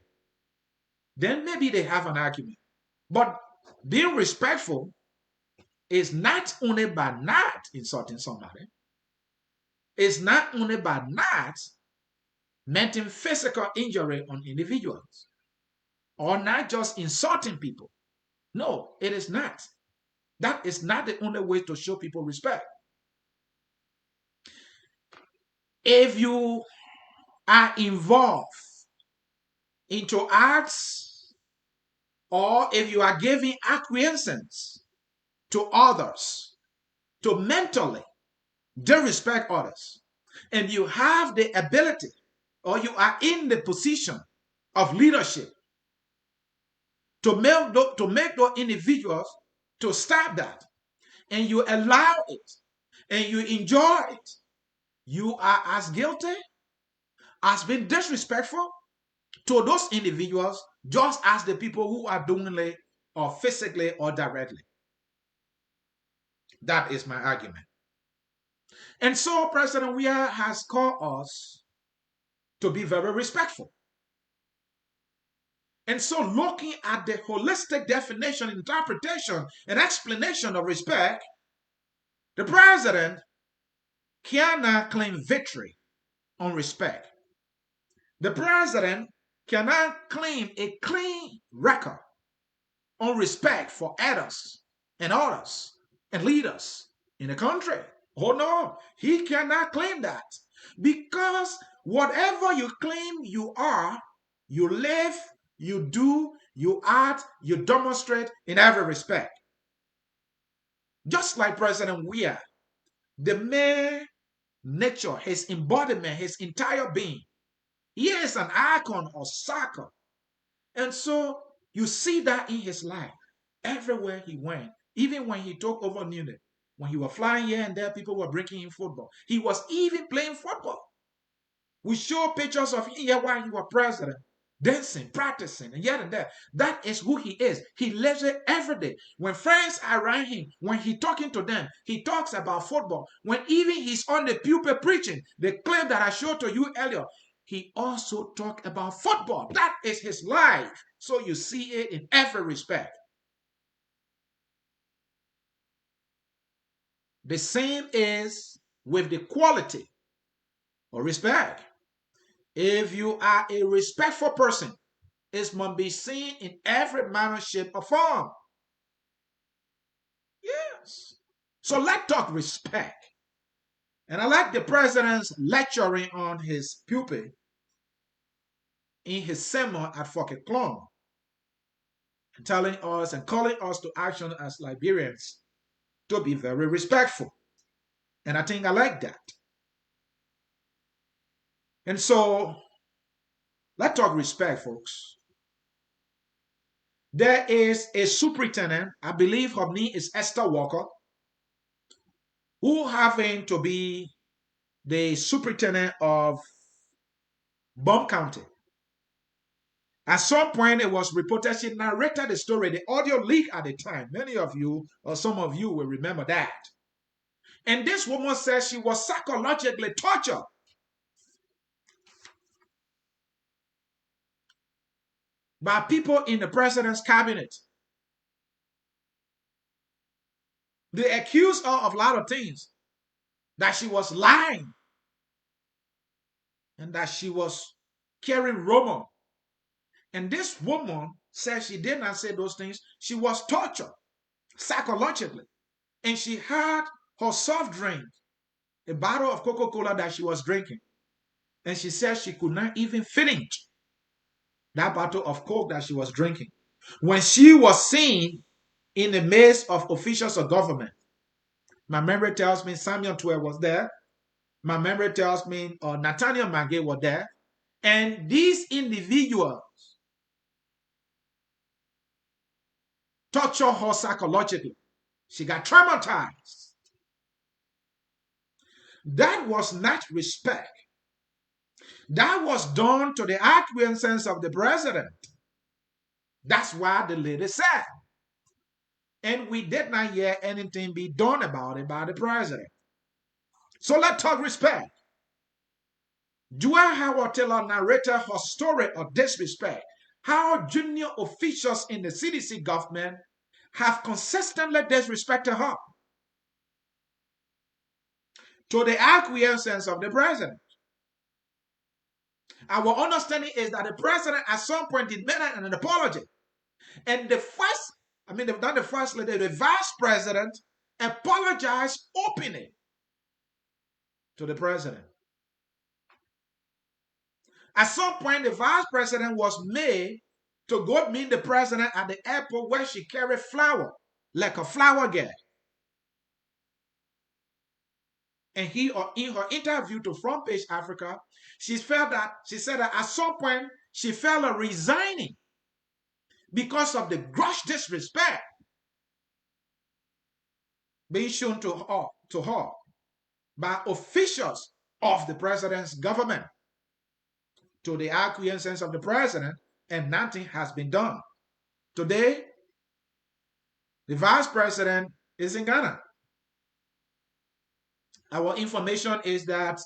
then maybe they have an argument. But being respectful is not only by not insulting somebody, it's not only by not making physical injury on individuals, or not just insulting people. No, it is not. That is not the only way to show people respect. If you are involved into acts, or if you are giving acquiescence to others to mentally disrespect others, and you have the ability, or you are in the position of leadership to make those individuals to stop that, and you allow it, and you enjoy it, you are as guilty as being disrespectful to those individuals just as the people who are doing it, or physically or directly. That is my argument. And so President Weah has called us to be very respectful. And so looking at the holistic definition, interpretation, and explanation of respect, the president cannot claim victory on respect. The president cannot claim a clean record on respect for elders and others and leaders in the country. Oh no, he cannot claim that, because whatever you claim you are, you live, you do, you act, you demonstrate in every respect. Just like President Weah, the mere nature, his embodiment, his entire being, he is an icon of soccer. And so you see that in his life. Everywhere he went, even when he took over Munich, when he was flying here and there, people were bringing him football. He was even playing football. We show pictures of him here while he was president, dancing, practicing, and yet and there. That is who he is. He lives it every day. When friends are around him, when he's talking to them, he talks about football. When even he's on the pulpit preaching, the clip that I showed to you earlier, he also talked about football. That is his life. So you see it in every respect. The same is with the quality of respect. If you are a respectful person, it must be seen in every manner, shape, or form. Yes. So let's talk respect. And I like the president's lecturing on his pulpit in his sermon at Forky, Kloh, telling us and calling us to action as Liberians to be very respectful. And I think I like that. And so let's talk respect, folks. There is a superintendent, I believe her name is Esther Walker, who happened to be the superintendent of Bum County. At some point, it was reported she narrated the story, the audio leak at the time. Many of you, or some of you, will remember that. And this woman says she was psychologically tortured by people in the president's cabinet. They accused her of a lot of things, that she was lying and that she was carrying rumor. And this woman said she did not say those things. She was tortured psychologically. And she had her soft drink, a bottle of Coca-Cola that she was drinking. And she said she could not even finish that bottle of Coke that she was drinking. When she was seen in the midst of officials of government, my memory tells me Samuel Twelve was there. My memory tells me Nathaniel Magay was there. And these individuals torture her psychologically. She got traumatized. That was not respect. That was done to the acquiescence of the president. That's why the lady said. And we did not hear anything be done about it by the president. So let's talk respect. Dua Howard Taylor narrated her story of disrespect, how junior officials in the CDC government have consistently disrespected her to the acquiescence of the president. Our understanding is that the president at some point did make an apology. And the first I mean, not the first lady, the vice president apologized openly to the president. At some point, the vice president was made to go meet the president at the airport where she carried flower, like a flower girl. And in her interview to Front Page Africa, she said that at some point she felt like resigning because of the gross disrespect being shown to her by officials of the president's government to the acquiescence of the president, and nothing has been done. Today, the vice president is in Ghana. Our information is that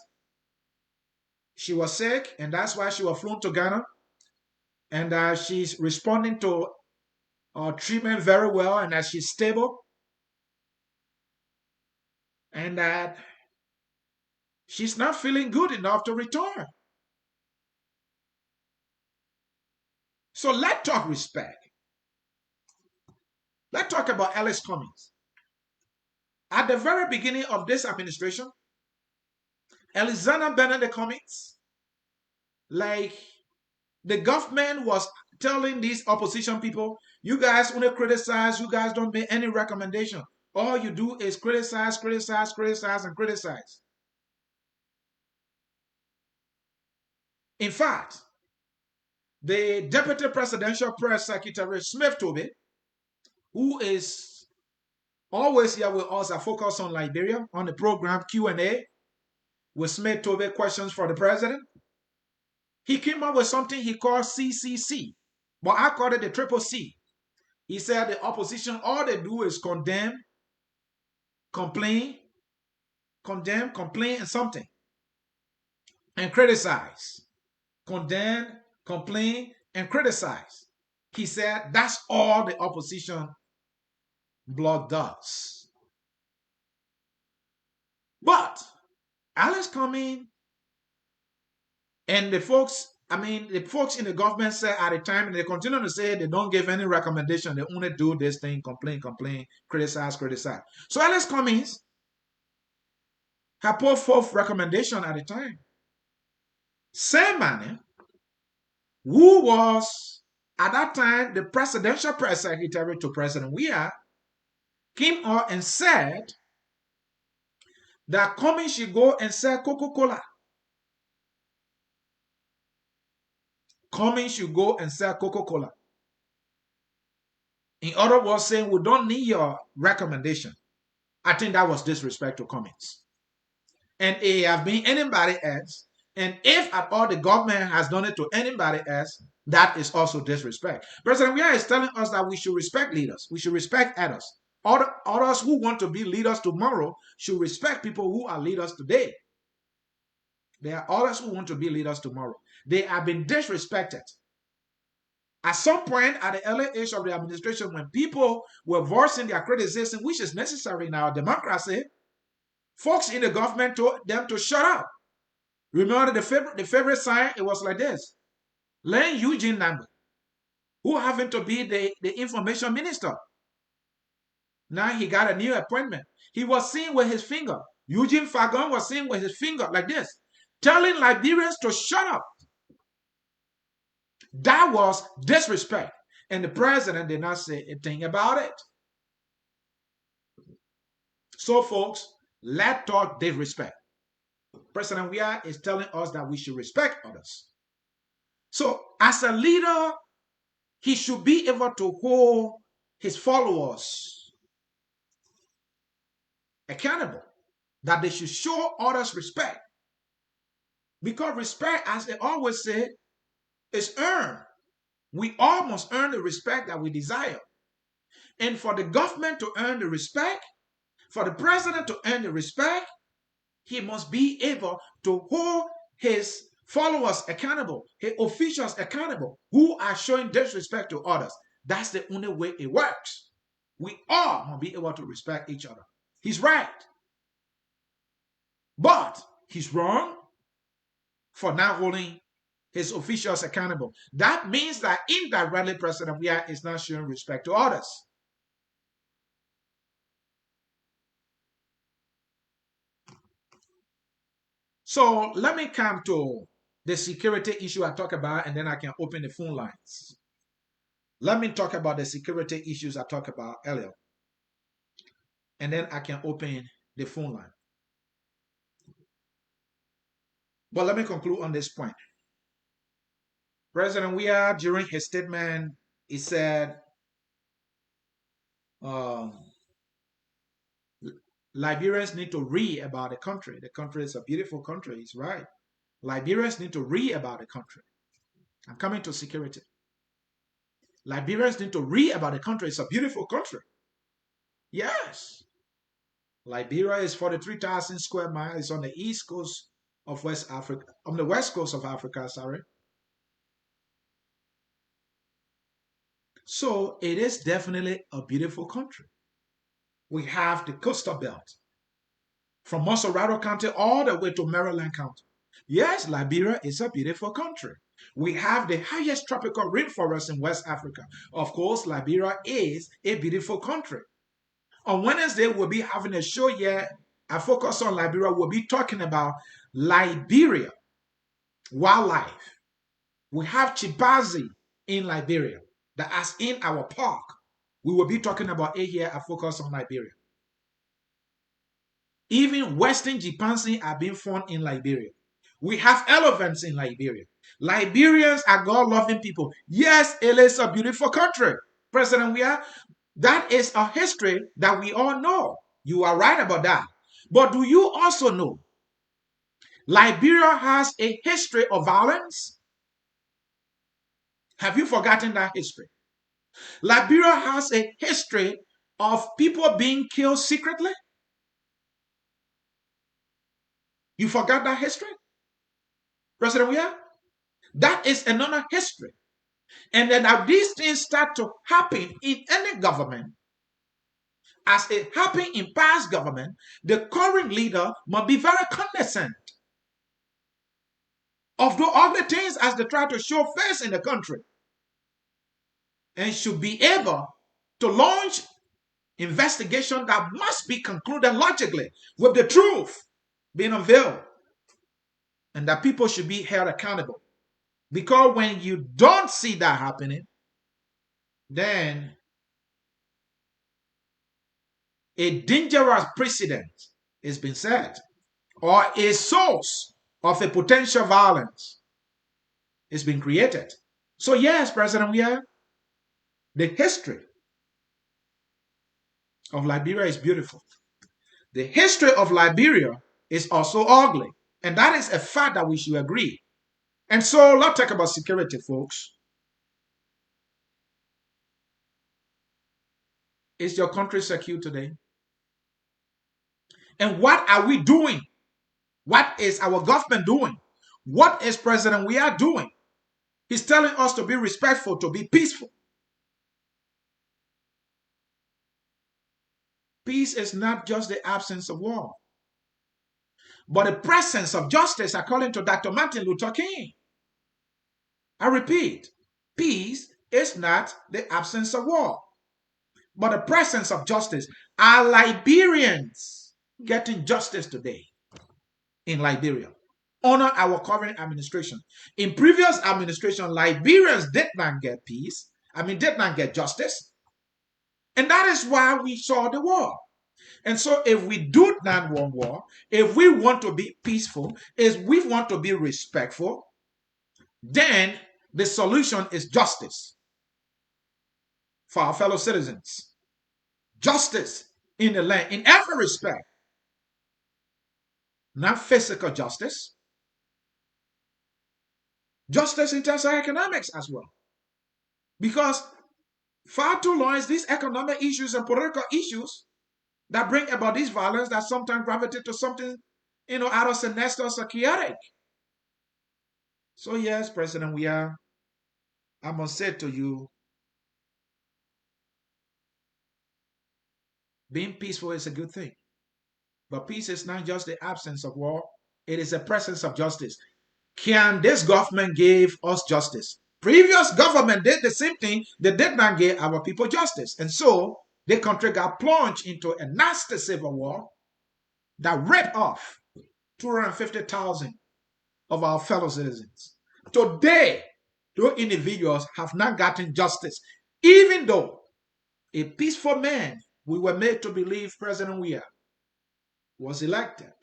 she was sick, and that's why she was flown to Ghana, and she's responding to treatment very well, and that she's stable, and that she's not feeling good enough to return. So let's talk respect. Let's talk about Alice Cummings. At the very beginning of this administration, Alexander Bernard Cummings, like the government was telling these opposition people, you guys want to criticize, you guys don't make any recommendation. All you do is criticize, criticize, criticize, and criticize. In fact, the Deputy Presidential Press Secretary, Smith Toby, who is always here with us, I focus on Liberia, on the program Q&A, with Smith Toby questions for the president. He came up with something he called CCC, but I call it the triple C. He said the opposition, all they do is condemn, complain, and something, and criticize. Condemn, complain, and criticize. He said that's all the opposition bloc does. But Alice Cummings and the folks in the government said at the time, and they continue to say they don't give any recommendation. They only do this thing, complain, criticize. So Alice Cummings had put forth recommendation at the time. Same man who was at that time the presidential press secretary to President Weah came out and said that Cummings should go and sell Coca-Cola. Cummings should go and sell Coca-Cola. In other words, saying we don't need your recommendation. I think that was disrespect to Cummings. And it have been anybody else. And if at all the government has done it to anybody else, that is also disrespect. President Weah is telling us that we should respect leaders. We should respect others. Others who want to be leaders tomorrow should respect people who are leaders today. There are others who want to be leaders tomorrow. They have been disrespected. At some point at the early age of the administration, when people were voicing their criticism, which is necessary in our democracy, folks in the government told them to shut up. Remember the favorite sign? It was like this. Len Eugene Nambi, who happened to be the information minister. Now he got a new appointment. He was seen with his finger. Eugene Fagon was seen with his finger like this, telling Liberians to shut up. That was disrespect. And the president did not say a thing about it. So, folks, let's talk disrespect. President Weah is telling us that we should respect others. So, as a leader, he should be able to hold his followers accountable, that they should show others respect. Because respect, as they always say, is earned. We all must earn the respect that we desire. And for the government to earn the respect, for the president to earn the respect, he must be able to hold his followers accountable, his officials accountable, who are showing disrespect to others. That's the only way it works. We all must be able to respect each other. He's right. But he's wrong for not holding his officials accountable. That means that indirectly President Weah is not showing respect to others. So let me come to the security issue I talked about, and then I can open the phone lines. Let me talk about the security issues I talked about earlier, and then I can open the phone line. But let me conclude on this point. President Weah, during his statement, he said, um, Liberians need to read about the country. The country is a beautiful country. He's right. Liberians need to read about the country. I'm coming to security. Liberians need to read about the country. It's a beautiful country. Yes. Liberia is 43,000 square miles. It's on the east coast of West Africa, on the west coast of Africa, sorry. So it is definitely a beautiful country. We have the coastal belt from Monserrado County all the way to Maryland County. Yes, Liberia is a beautiful country. We have the highest tropical rainforest in West Africa. Of course, Liberia is a beautiful country. On Wednesday, we'll be having a show here. I focus on Liberia. We'll be talking about Liberia wildlife. We have chimpanzee in Liberia that is in our park. We will be talking about it here. I focus on Liberia. Even Western chimpanzee are being found in Liberia. We have elephants in Liberia. Liberians are God-loving people. Yes, it is a beautiful country. President Weah, that is a history that we all know. You are right about that. But do you also know Liberia has a history of violence? Have you forgotten that history? Liberia has a history of people being killed secretly. You forgot that history? President Weah? That is another history. And then now these things start to happen in any government. As it happened in past government, the current leader must be very cognizant of the ugly things as they try to show face in the country, and should be able to launch investigation that must be concluded logically with the truth being unveiled, and that people should be held accountable. Because when you don't see that happening, then a dangerous precedent is being set, or a source of a potential violence is being created. So yes, President Weah, the history of Liberia is beautiful. The history of Liberia is also ugly. And that is a fact that we should agree. And so let's talk about security, folks. Is your country secure today? And what are we doing? What is our government doing? What is President Weah doing? He's telling us to be respectful, to be peaceful. Peace is not just the absence of war, but the presence of justice, according to Dr. Martin Luther King. I repeat, peace is not the absence of war, but the presence of justice. Are Liberians getting justice today in Liberia under our current administration? In previous administration, Liberians did not get peace. Did not get justice. And that is why we saw the war. And so if we do not want war, if we want to be peaceful, if we want to be respectful, then the solution is justice for our fellow citizens. Justice in the land, in every respect. Not physical justice. Justice in terms of economics as well. Because far too long is these economic issues and political issues that bring about this violence that sometimes gravitate to something, out of sinister or chaotic. So yes, President Weah, I must say to you, being peaceful is a good thing. But peace is not just the absence of war, it is the presence of justice. Can this government give us justice? Previous government did the same thing. They did not give our people justice. And so the country got plunged into a nasty civil war that ripped off 250,000 of our fellow citizens. Today, those individuals have not gotten justice, even though a peaceful man we were made to believe President Weah was elected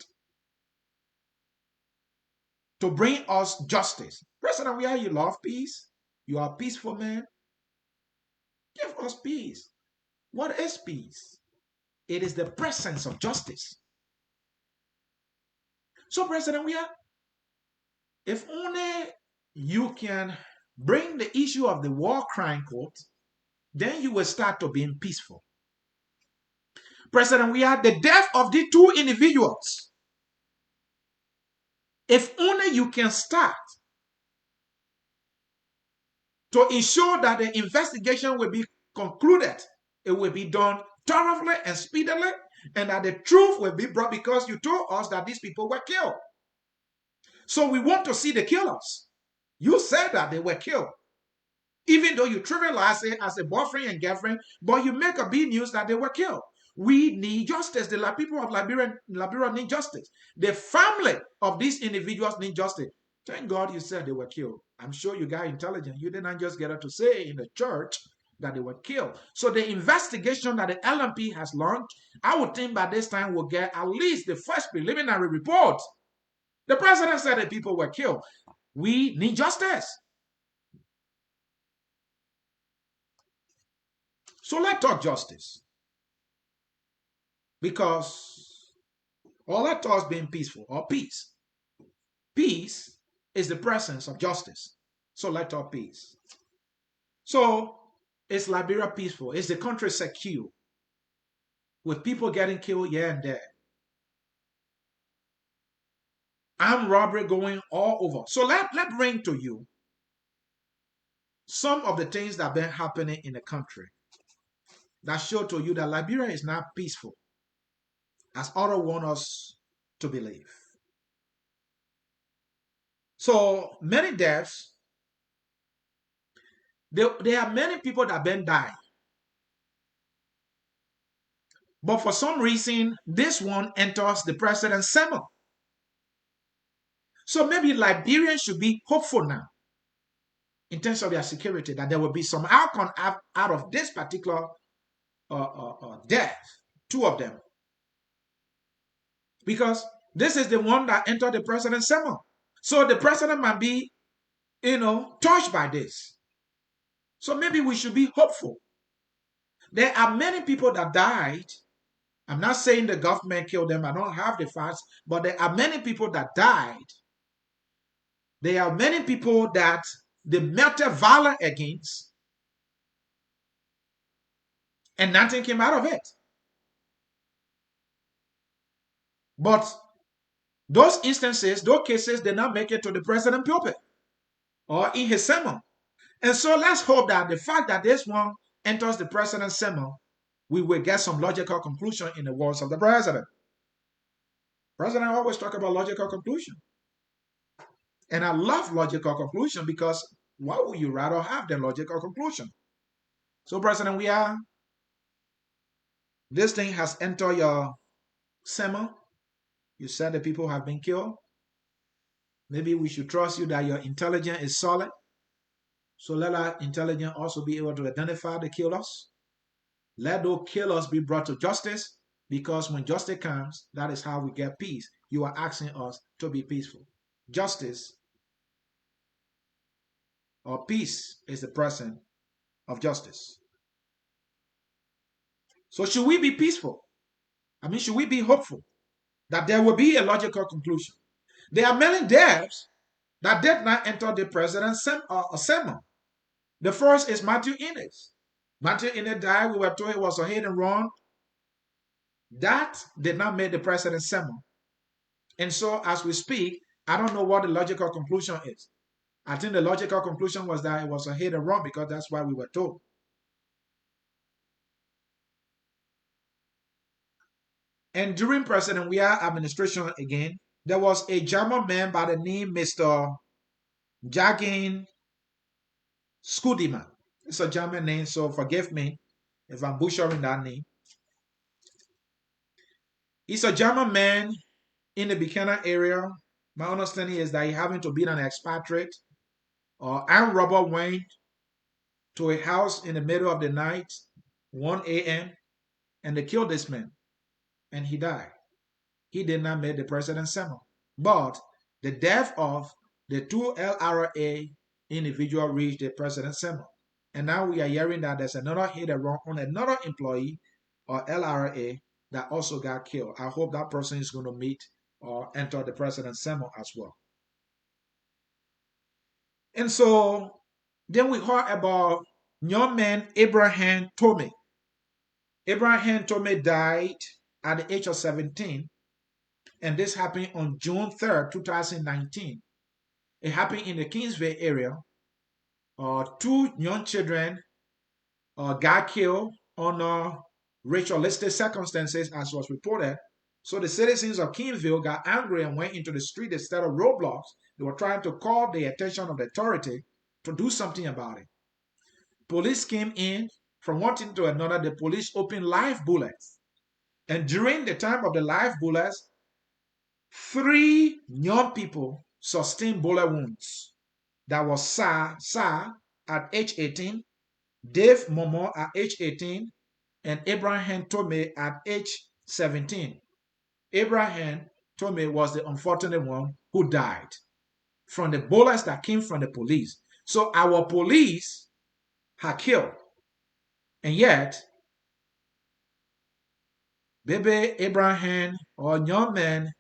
to bring us justice. President Weah, you love peace. You are a peaceful man. Give us peace. What is peace? It is the presence of justice. So, President Weah, if only you can bring the issue of the war crime court, then you will start to being peaceful. President Weah, the death of the two individuals, if only you can start to ensure that the investigation will be concluded, it will be done thoroughly and speedily, and that the truth will be brought, because you told us that these people were killed. So we want to see the killers. You said that they were killed. Even though you trivialize it as a boyfriend and girlfriend, but you make a big news that they were killed. We need justice. The people of Liberia need justice. The family of these individuals need justice. Thank God you said they were killed. I'm sure you got intelligent. You did not just get up to say in the church that they were killed. So the investigation that the LMP has launched, I would think by this time we'll get at least the first preliminary report. The president said that people were killed. We need justice. So let's talk justice. Because all that talks being peaceful or peace. Peace is the presence of justice. So let's talk peace. So is Liberia peaceful? Is the country secure? With people getting killed here and there. Armed robbery going all over. So let's bring to you some of the things that have been happening in the country that show to you that Liberia is not peaceful as others want us to believe. So many deaths. There are many people that have been dying. But for some reason, this one enters the president's sermon. So maybe Liberians should be hopeful now in terms of their security, that there will be some outcome out of this particular death, two of them. Because this is the one that entered the president's sermon. So the president might be, touched by this. So maybe we should be hopeful. There are many people that died. I'm not saying the government killed them. I don't have the facts. But there are many people that died. There are many people that they melted valor against. And nothing came out of it. But those instances, those cases, did not make it to the president's pulpit or in his sermon. And so let's hope that the fact that this one enters the president's sermon, we will get some logical conclusion in the words of the president. President always talk about logical conclusion. And I love logical conclusion, because why would you rather have the logical conclusion? So President Weah, this thing has entered your sermon. You said the people have been killed. Maybe we should trust you that your intelligence is solid. So let our intelligence also be able to identify the killers. Let those killers be brought to justice, because when justice comes, that is how we get peace. You are asking us to be peaceful. Justice or peace is the presence of justice. So should we be peaceful? Should we be hopeful that there will be a logical conclusion? There are many deaths that did not enter the president's sermon. The first is Matthew Innes. Matthew Innes died. We were told it was a hit and run. That did not make the president's sermon. And so as we speak, I don't know what the logical conclusion is. I think the logical conclusion was that it was a hit and run, because that's why we were told. And during President Weah administration again, there was a German man by the name Mr. Jagin Skudiman. It's a German name, so forgive me if I'm butchering that name. He's a German man. in the Buchanan area. My understanding is that he happened to be an expatriate. Armed robber went to a house in the middle of the night, 1 a.m., and they killed this man, and he died. He did not make the president's sermon. But the death of the two LRA individual reached the president's sermon. And now we are hearing that there's another hit and run on another employee or LRA that also got killed. I hope that person is going to meet or enter the president's sermon as well. And so then we heard about young man Abraham Tome. Abraham Tome died at the age of 17, and this happened on June 3rd, 2019. It happened in the Kingsville area. Two young children got killed under ritualistic circumstances, as was reported. So the citizens of Kingsville got angry and went into the street instead of roadblocks. They were trying to call the attention of the authority to do something about it. Police came in. From one thing to another, the police opened live bullets. And during the time of the live bullets, 3 young people sustained bullet wounds. That was Sa at age 18, Dave Momo at age 18, and Abraham Tome at age 17. Abraham Tome was the unfortunate one who died from the bullets that came from the police. So our police had killed. And yet, baby Abraham or young man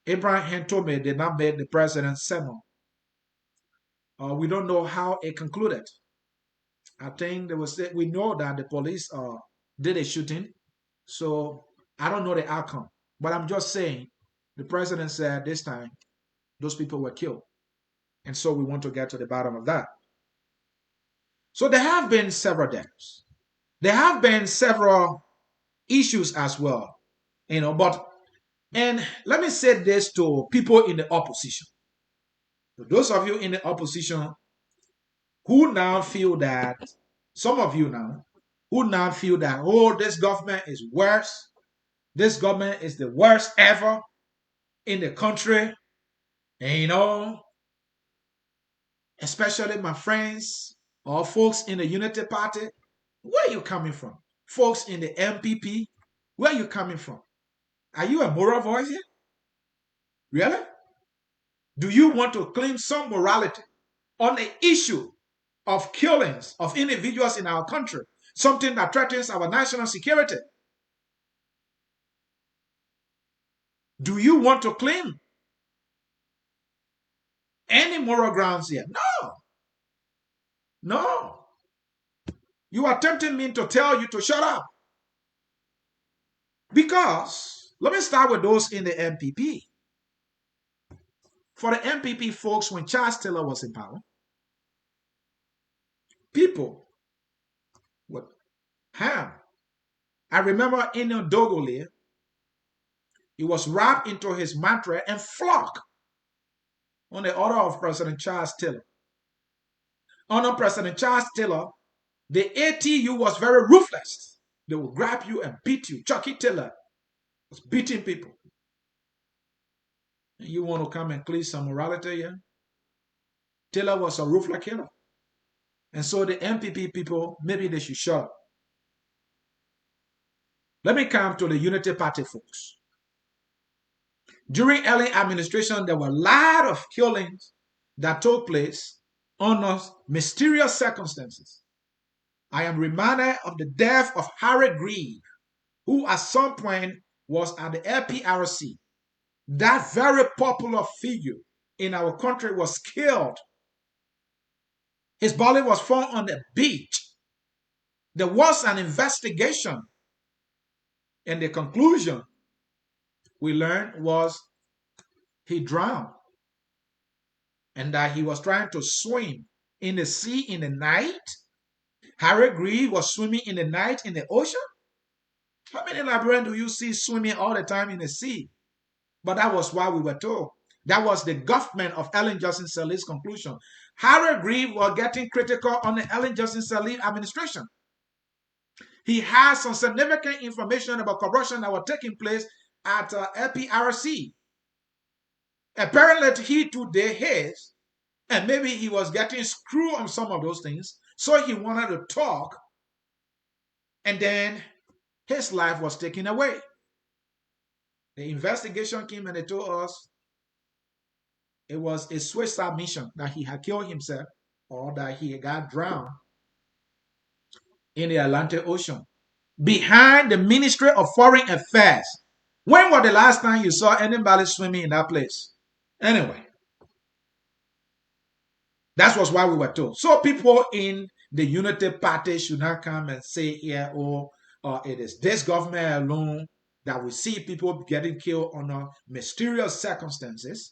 Abraham Tome did not make the president's sermon. We don't know how it concluded. I think we know that the police did a shooting, so I don't know the outcome. But I'm just saying, the president said this time those people were killed, and so we want to get to the bottom of that. So there have been several deaths. There have been several issues as well, and let me say this to people in the opposition. To those of you in the opposition who now feel that, some of you now, who now feel that, oh, this government is worse. This government is the worst ever in the country. And especially my friends or folks in the Unity Party, where are you coming from? Folks in the MPP, where are you coming from? Are you a moral voice here? Really? Do you want to claim some morality on the issue of killings of individuals in our country, something that threatens our national security? Do you want to claim any moral grounds here? No. No. You are tempting me to tell you to shut up. Because, let me start with those in the MPP. For the MPP folks, when Charles Taylor was in power, people would harm. I remember in Dogole, he was wrapped into his mantra and flogged on the order of President Charles Taylor. Under President Charles Taylor, the ATU was very ruthless. They would grab you and beat you. Chucky Taylor was beating people. And you want to come and claim some morality here? Taylor was a ruthless killer. And so the MPP people, maybe they should shut up. Let me come to the Unity Party folks. During early administration, there were a lot of killings that took place under mysterious circumstances. I am reminded of the death of Harry Grieve, who at some point was at the LPRC. That very popular figure in our country was killed. His body was found on the beach. There was an investigation, and the conclusion we learned was he drowned and that he was trying to swim in the sea in the night. Harry Grieve was swimming in the night in the ocean. How many Liberians do you see swimming all the time in the sea? But that was what we were told. That was the government of Ellen Johnson Sirleaf's conclusion. Harry Grieve was getting critical on the Ellen Johnson Sirleaf administration. He has some significant information about corruption that was taking place at LPRC. Apparently, he too did his, and maybe he was getting screwed on some of those things. So he wanted to talk, and then his life was taken away. The investigation came and they told us it was a suicide mission, that he had killed himself or that he got drowned in the Atlantic Ocean behind the Ministry of Foreign Affairs. When was the last time you saw anybody swimming in that place? Anyway, that was why we were told. So people in the Unity Party should not come and say here, oh, it is this government alone that we see people getting killed under mysterious circumstances.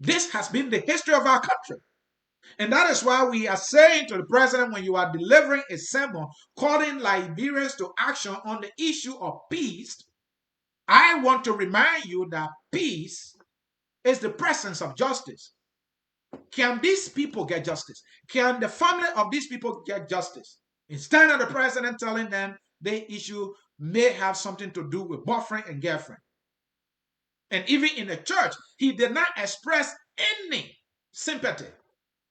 This has been the history of our country. And that is why we are saying to the president, when you are delivering a sermon calling Liberians to action on the issue of peace, I want to remind you that peace is the presence of justice. Can these people get justice? Can the family of these people get justice? Instead of the president telling them the issue may have something to do with boyfriend and girlfriend. And even in the church, he did not express any sympathy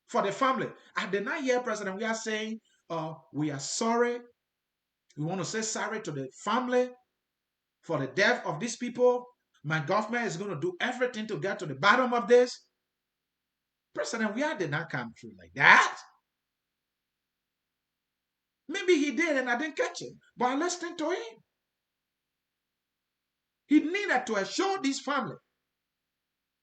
for the family. I did not hear President Weah saying, we are sorry. We want to say sorry to the family for the death of these people. My government is going to do everything to get to the bottom of this. President Weah did not come through like that. Maybe he did and I didn't catch it, but I listened to him. He needed to assure this family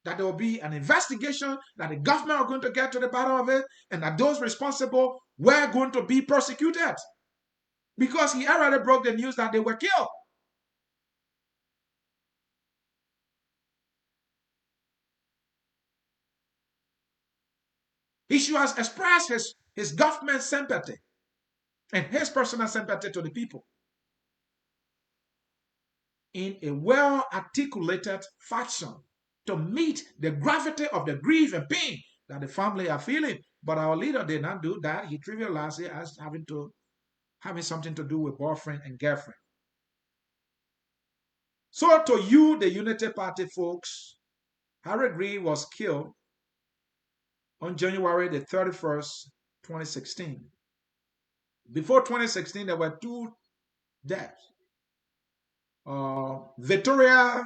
that there will be an investigation, that the government are going to get to the bottom of it, and that those responsible were going to be prosecuted. Because he already broke the news that they were killed. He should have expressed his government sympathy and his personal sympathy to the people in a well-articulated fashion to meet the gravity of the grief and pain that the family are feeling. But our leader did not do that. He trivialized it as having something to do with boyfriend and girlfriend. So to you, the Unity Party folks, Harry Reid was killed on January the 31st, 2016. Before 2016, there were two deaths. Victoria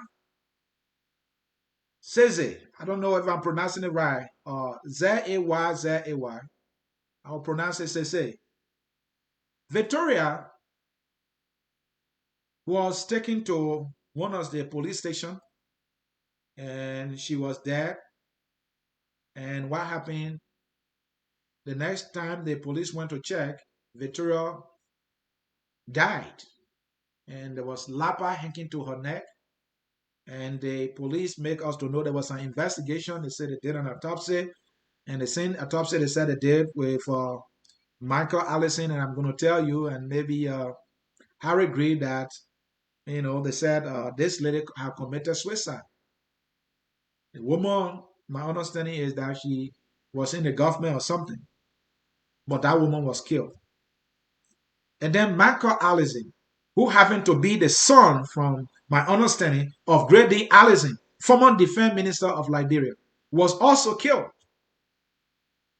Seze, I don't know if I'm pronouncing it right, Z-A-Y, Z-A-Y. I'll pronounce it Seze. Victoria was taken to one of the police stations and she was dead. And what happened? The next time the police went to check, Victoria died. And there was lapa hanging to her neck. And the police make us to know there was an investigation. They said they did an autopsy. And the same autopsy they said they did with Michael Allison. And I'm going to tell you, and maybe Harry agreed that, they said this lady had committed suicide. The woman, my understanding is that she was in the government or something. But that woman was killed. And then Michael Allison, who happened to be the son, from my understanding, of Great D. Allison, former defense minister of Liberia, was also killed.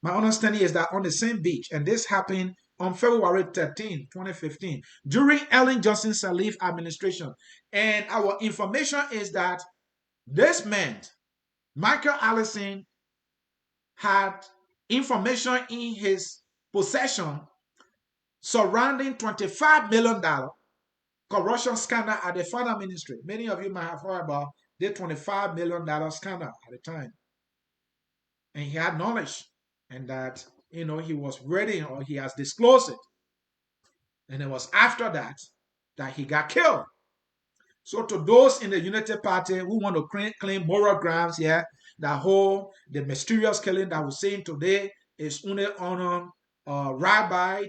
My understanding is that on the same beach, and this happened on February 13, 2015, during Ellen Johnson Sirleaf administration. And our information is that this man, Michael Allison, had information in his possession surrounding $25 million corruption scandal at the finance ministry. Many of you might have heard about the $25 million scandal at the time. And he had knowledge, and that, he was ready, or he has disclosed it. And it was after that he got killed. So to those in the Unity Party who want to claim moral grounds here, the mysterious killing that we're seeing today is only on Rabbi,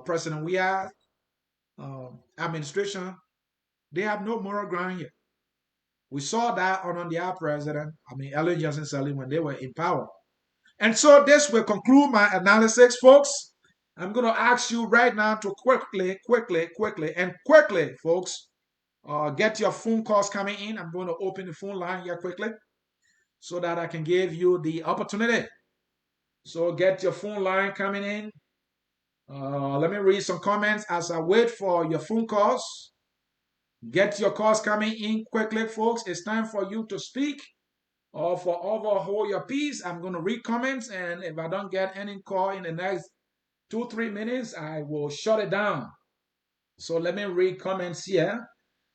President Weah administration, they have no moral ground here. We saw that on the president, Ellen Johnson Sirleaf, when they were in power. And so this will conclude my analysis, folks. I'm going to ask you right now to quickly, folks, Get your phone calls coming in. I'm going to open the phone line here quickly so that I can give you the opportunity. So get your phone line coming in. Let me read some comments as I wait for your phone calls. Get your calls coming in quickly, folks. It's time for you to speak or for overhaul your piece. I'm going to read comments, and if I don't get any call in the next 2-3 minutes, I will shut it down. So let me read comments here.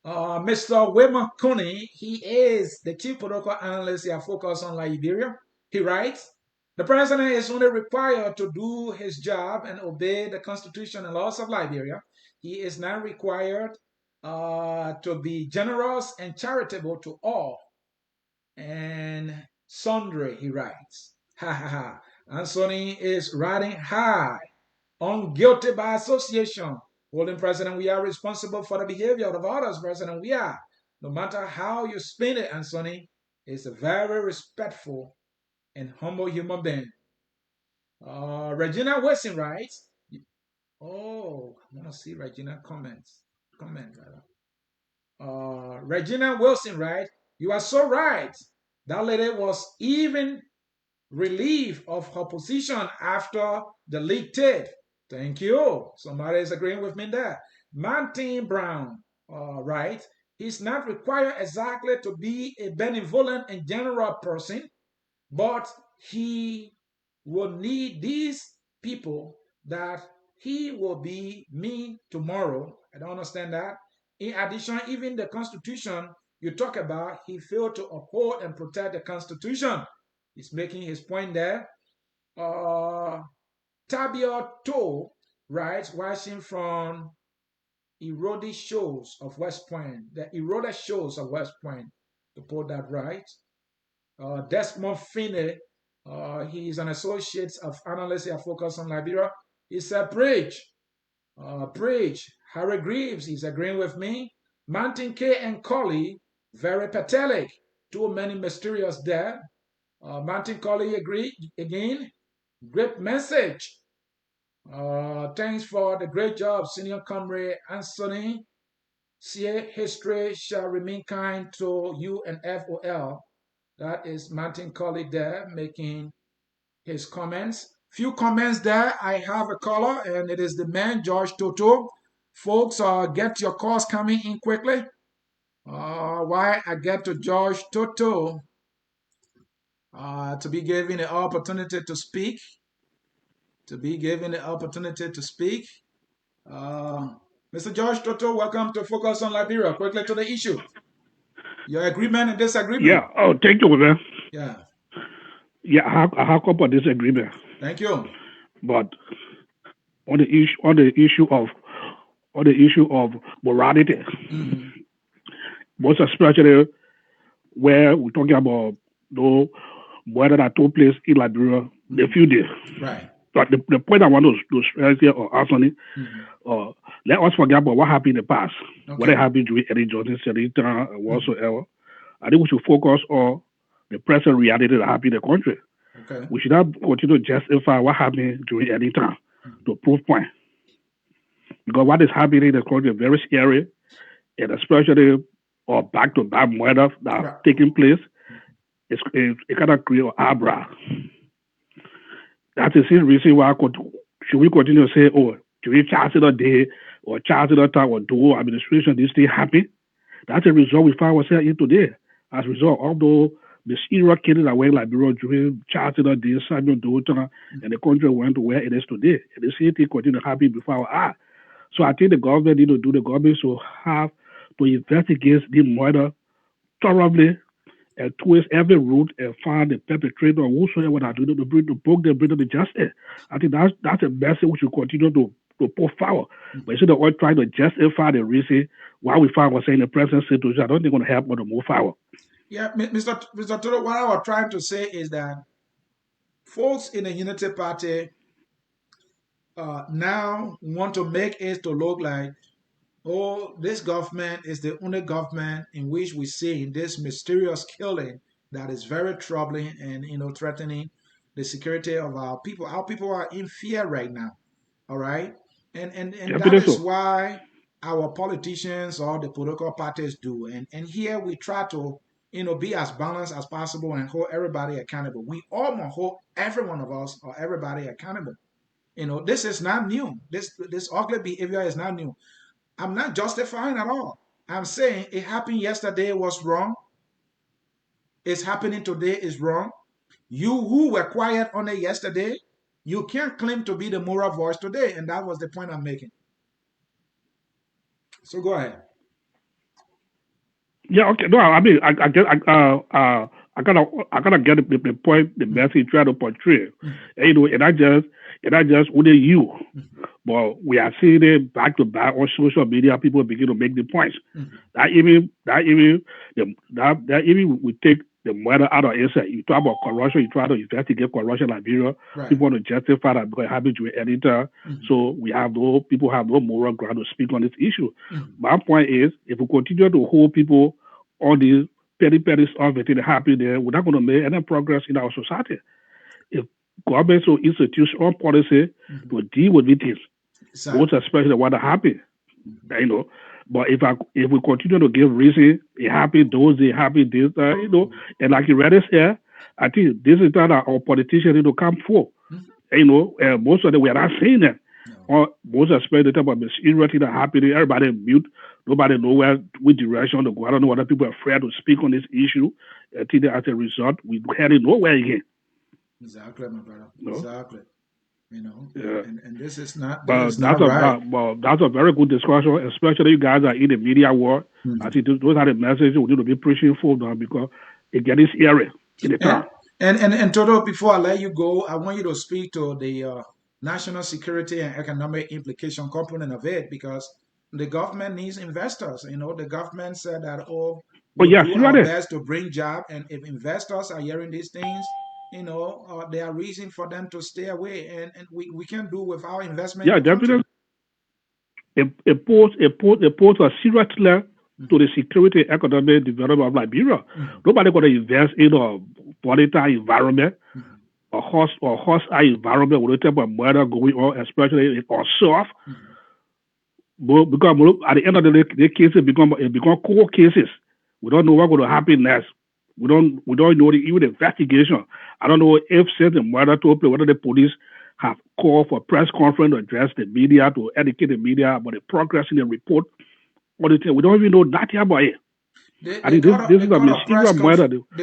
Mr. Weah Cooney, he is the chief political analyst here focused on Liberia. He writes, the president is only required to do his job and obey the constitution and laws of Liberia. He is not required to be generous and charitable to all and sundry, he writes. Ha ha ha. Anthony is riding high on guilty by association. Holding President Weah responsible for the behavior of others, President Weah. No matter how you spin it, Anthony is a very respectful and humble human being. Regina Wilson writes, oh, I want to see Regina comments. Regina Wilson writes, you are so right. That lady was even relieved of her position after the leak tape. Thank you. Somebody is agreeing with me there. Martin Brown, right? He's not required exactly to be a benevolent and generous person, but he will need these people that he will be me tomorrow. I don't understand that. In addition, even the Constitution you talk about, he failed to uphold and protect the Constitution. He's making his point there. Tabio To writes, watching from eroded shows of West Point, the eroded shows of West Point, to put that right. Desmond Finney, he's an associate of analysts here focused on Liberia. He said, preach. Harry Greaves, he's agreeing with me. Mountain K and Colley, very pathetic. Too many mysterious there. Mountain Colley agreed again. Great message. Thanks for the great job, Senior Comrade Anthony. See, history shall remain kind to you and FOL. That is Martin Colley there making his comments. Few comments there. I have a caller, and it is the man, George Toto. Folks, get your calls coming in quickly. While I get to George Toto to be given the opportunity to speak. Mr. George Toto, welcome to Focus on Liberia. Quickly to the issue. Your agreement and disagreement. Yeah. Oh, thank you, man. Yeah. Yeah, I have a couple of disagreement. Thank you. But on the issue of morality, most especially where we're talking about the murder that took place in Liberia a few days. Right. But the point I want to stress here, or Anthony, let us forget about what happened in the past, what happened during Eddie Johnson, Serita, and whatsoever. I think we should focus on the present reality that happened in the country. Okay. We should not continue to justify what happened during any time to prove point. Because what is happening in the country is very scary, and especially back-to-back murders that are taking place. It kind of creates an eyebrow. That's the same reason why should we continue to say, oh, should we charge it a day or charge it a time or do administration, this thing happen? That's the result we find ourselves in today. As a result of the serial killing that went like Liberia during Charles Day, Samuel Doughton, and the country went to where it is today. And the same thing continue to happen before our eyes. So I think the government need to do, the government should have to investigate the murder thoroughly and twist every route and find the perpetrator or whosoever that do to bring them to justice. I think that's a message we should continue to put forward. But instead of all trying to justify the reason why we find ourselves in the present situation, I don't think it's going to help us to move forward. Yeah, Mr. Toto, what I was trying to say is that folks in the Unity Party now want to make it to look like, oh, this government is the only government in which we see this mysterious killing that is very troubling and threatening the security of our people. Our people are in fear right now. All right, and that is why our politicians or the political parties do. And here we try to, be as balanced as possible and hold everybody accountable. We all must hold every one of us or everybody accountable. This is not new. This ugly behavior is not new. I'm not justifying at all. I'm saying it happened yesterday was wrong. It's happening today is wrong. You who were quiet on it yesterday, you can't claim to be the moral voice today, and that was the point I'm making. So go ahead. Yeah, okay. No, I mean, I get, I gotta get the point, the message you try to portray. And I just only you, but we are seeing it back to back on social media. People begin to make the points. That even we take the murder out of it. You talk about corruption. You try to investigate corruption in Liberia. Right. People want to justify that because it happened to an editor. So people have no moral ground to speak on this issue. My point is, if we continue to hold people on these petty stuff until they happen there, we're not going to make any progress in our society. If government or institution or policy to deal with things, most especially what happened, But if we continue to give reason, it happened, those they happy this, and like you read it here, I think this is that our politicians need to come forth. Most of them we are not saying that. Or most especially the type of insecurity that happening, everybody mute, nobody know which direction to go. I don't know whether people are afraid to speak on this issue. I think that as a result, we heading nowhere again. Exactly, my brother. Exactly. Yeah. And this is not. That's a very good discussion, especially you guys are in the media world. I think those are the messages we need to be preaching for now because it gets scary in the town. And Toto, before I let you go, I want you to speak to the national security and economic implication component of it because the government needs investors. The government said that we'll do our best to bring jobs, and if investors are hearing these things, there are reasons for them to stay away, and we can do with our investment. Yeah, definitely. It poses a serious threat to the security and economic development of Liberia. Nobody going to invest in a volatile environment, a hostile environment with the type of murder going on, especially on surf. Because at the end of the day, the cases become cold cases. We don't know what's going to happen next. We don't know even the investigation. I don't know if since the murder took place, whether the police have called for a press conference to address the media, to educate the media about the progress in the report. We don't even know nothing about it. They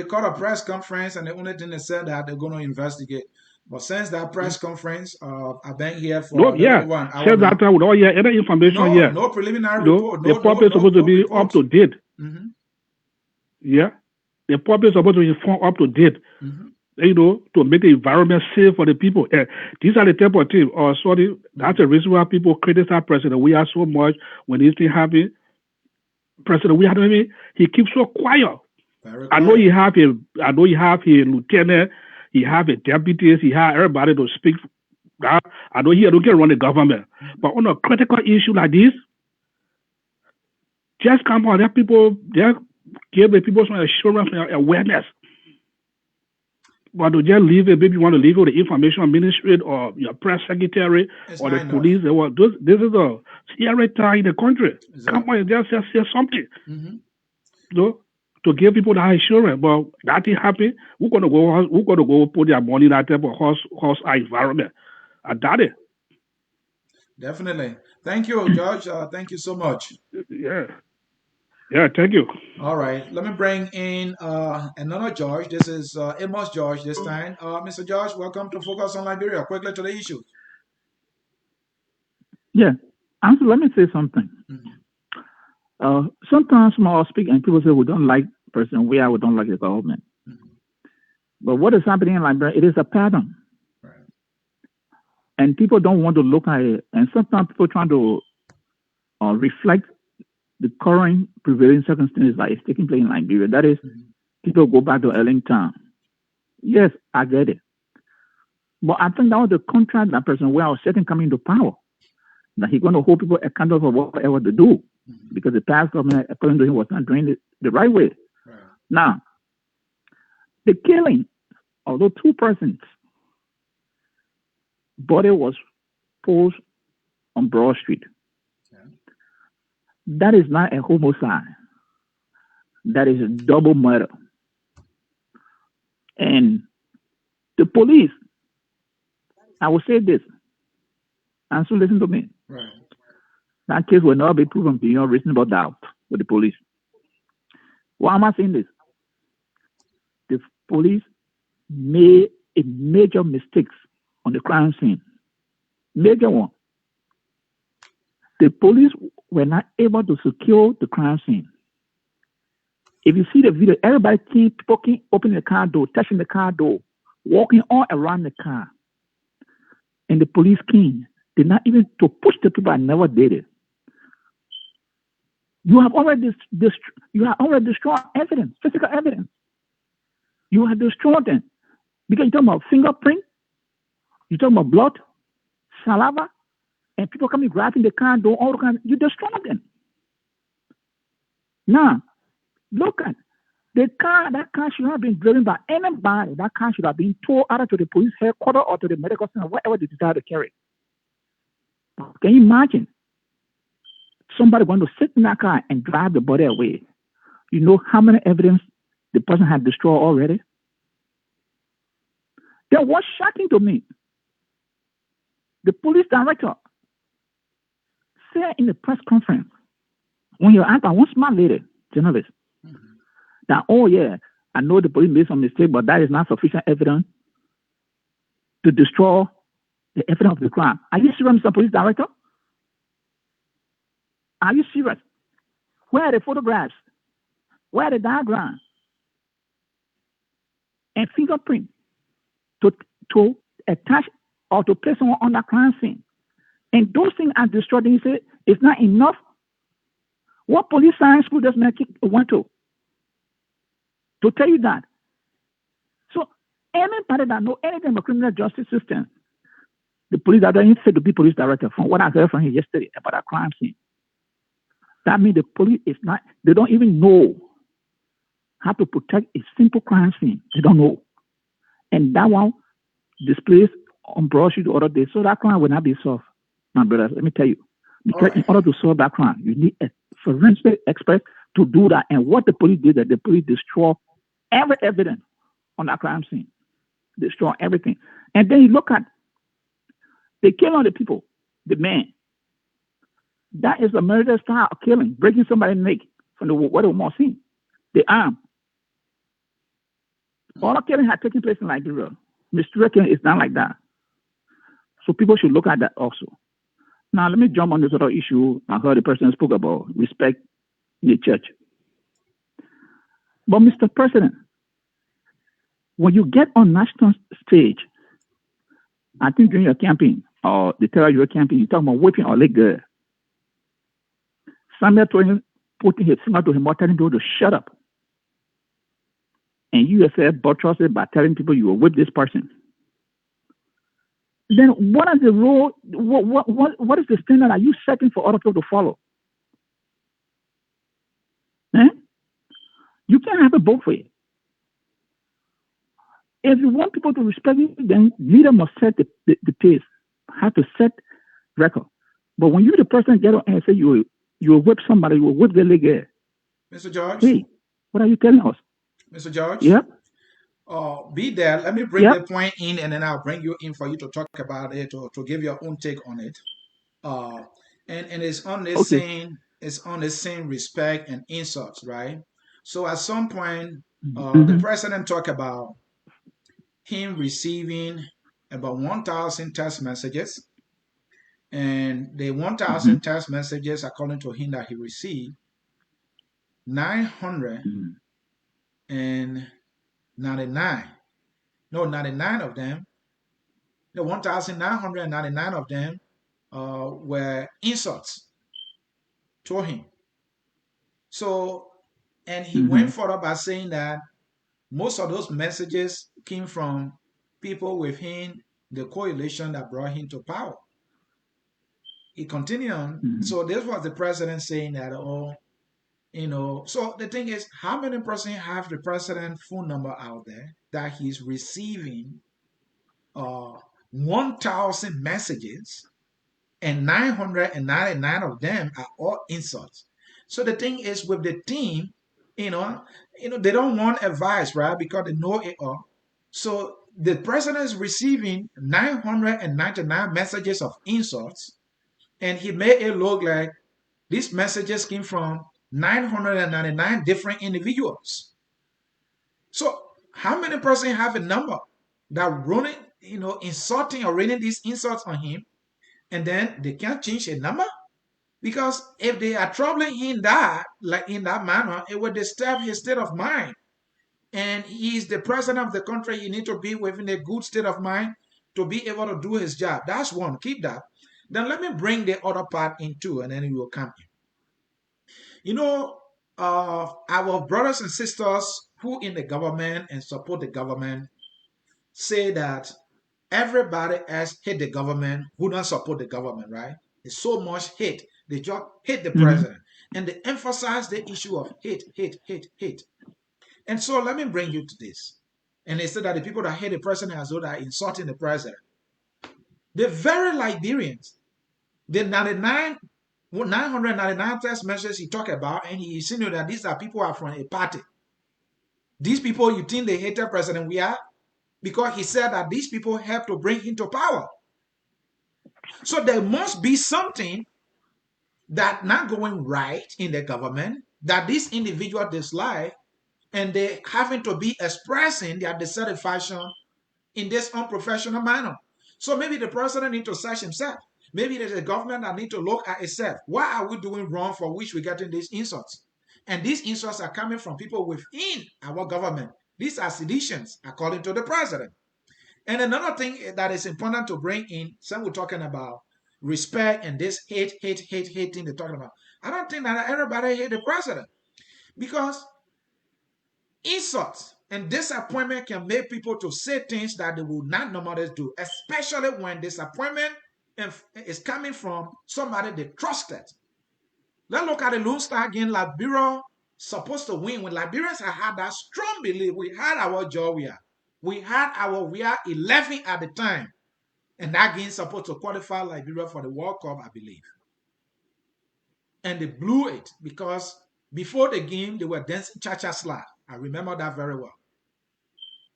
called a press conference, and the only thing they said that they're going to investigate. But since that press conference, I've been here for one hour. Since that time, we don't hear any information yet. No preliminary report. The public is supposed to be up to date. Yeah. The public is supposed to be informed up to date, to make the environment safe for the people. These are the type of things. That's the reason why people criticize President Weah so much when this thing happens. President Weah, he keeps so quiet. I know he have a lieutenant, he have a deputies, he have everybody to speak. I know he don't get run the government, but on a critical issue like this, just come on, give the people some assurance and awareness. But to just leave it, maybe you want to leave it with the information ministry or your press secretary or the police. This is a scary time in the country. Exactly. Come on, just say something. To give people that assurance. But that thing happen, we're gonna go put their money in that type of horse environment. I doubt it. Definitely. Thank you, George. Thank you so much. Yeah, thank you. All right, let me bring in another George. This is Amos George this time. Mr. George, welcome to Focus on Liberia. Quickly to the issue. Yeah, let me say something. Sometimes when I speak and people say we don't like President Weah, we don't like the government. But what is happening in Liberia, it is a pattern. Right. And people don't want to look at it. And sometimes people trying to reflect the current prevailing circumstances that is taking place in Liberia. That is, people go back to Ellington. Yes, I get it. But I think that was the contract that President Weah was setting coming to power. That he's going to hold people accountable for whatever they do. Because the past government, according to him, was not doing it the right way. Right. Now, the killing of those two persons, body was posed on Broad Street. That is not a homicide. That is a double murder. And the police, I will say this, and so listen to me. Right. That case will not be proven beyond reasonable doubt with the police. Why am I saying this? The police made a major mistakes on the crime scene. Major one. The police were not able to secure the crime scene. If you see the video, everybody people keep opening the car door, touching the car door, walking all around the car. And the police came. Did not even to push the people. I never did it. You have already destroyed evidence, physical evidence. You have destroyed them. Because you're talking about fingerprint, you're talking about blood, saliva, and people coming grabbing the car door, all the kind. You destroyed them. Now, look at the car. That car should not have been driven by anybody. That car should have been towed either to the police headquarters or to the medical center, whatever they decide to carry. Can you imagine somebody going to sit in that car and drive the body away? You know how many evidence the person had destroyed already? That was shocking to me. The police director said in the press conference, when you asked by one smart lady, journalist, that, oh yeah, I know the police made some mistake, but that is not sufficient evidence to destroy the evidence of the crime. Are you serious, Mr. Police Director? Are you serious? Where are the photographs? Where are the diagrams? And fingerprint to attach or to place someone on that crime scene. And those things are destroyed. And you say it's not enough. What police science school does Medic went to tell you that? So anybody that know anything about criminal justice system, the police director ain't fit to be police director from what I heard from him yesterday about a crime scene. That means the police is not, they don't even know how to protect a simple crime scene. They don't know. And that one displays on Broad Street the other day, so that crime will not be solved, my brothers. Let me tell you. Because in order to solve that crime, you need a forensic expert to do that. And what the police did, that the police destroyed every evidence on that crime scene. Destroy everything. And then you look at, they kill all the people, the man. That is the murder style of killing, breaking somebody's neck from the what we more seen. The arm. All the killing had taken place in Liberia. Mystery killing is not like that. So people should look at that also. Now, let me jump on this other issue. I heard the person spoke about respect the church. But, Mr. President, when you get on national stage, I think during your campaign or the terror campaign, you talk about whipping or leg girl. Samuel told him, putting his finger to him, or telling people to shut up. And you yourself buttress it by telling people you will whip this person. Then what is the role? What is the standard are you setting for other people to follow? Eh? You can't have it both ways. If you want people to respect you, then leader must set the pace, have to set record. But when you the person get on and say you will whip somebody, you will whip the leg. Mr. George? Hey, what are you telling us? Mr. George? Yep. Be there. Let me bring the point in, and then I'll bring you in for you to talk about it or to give your own take on it. And it's on the same respect and insults, right? So at some point, the president talked about him receiving about 1,000 text messages, and the 1,000 text messages, according to him, that he received, 99 of them, the 1,999 of them were insults to him. So, and he went further by saying that most of those messages came from people within the coalition that brought him to power. He continued on. So this was the president saying that, so the thing is, how many persons have the president's phone number out there that he's receiving 1,000 messages and 999 of them are all insults? So the thing is with the team, you know, they don't want advice, right? Because they know it all. So the president is receiving 999 messages of insults, and he made it look like these messages came from 999 different individuals. So how many persons have a number that running, insulting or raining these insults on him, and then they can't change a number? Because if they are troubling him like in that manner, it will disturb his state of mind. And he is the president of the country. You need to be within a good state of mind to be able to do his job. That's one. Keep that. Then let me bring the other part into, and then we will come in. Our brothers and sisters who in the government and support the government say that everybody else hate the government who don't support the government, right? It's so much hate. They just hate the president. And they emphasize the issue of hate, hate, hate, hate. And so let me bring you to this. And they say that the people that hate the president as though they are insulting the president. The very Liberians, the 999 text messages he talked about, and he insinuated that these are people who are from a party. These people, you think they hated President Weah? Because he said that these people helped to bring him to power. So there must be something that not going right in the government that this individual dislike, and they having to be expressing their dissatisfaction in this unprofessional manner. So maybe the president need to search himself. Maybe there's a government that need to look at itself. What are we doing wrong for which we're getting these insults? And these insults are coming from people within our government. These are seditions, according to the president. And another thing that is important to bring in, some we're talking about respect and this hate thing they're talking about. I don't think that everybody hate the president, because insults and disappointment can make people to say things that they will not normally do, especially when disappointment is coming from somebody they trusted. Let's look at the Lone Star game. Liberia supposed to win. When Liberians had that strong belief, we had our Weah. We had our Weah 11 at the time. And that game supposed to qualify Liberia for the World Cup, I believe. And they blew it because before the game, they were dancing cha-cha slide. I remember that very well.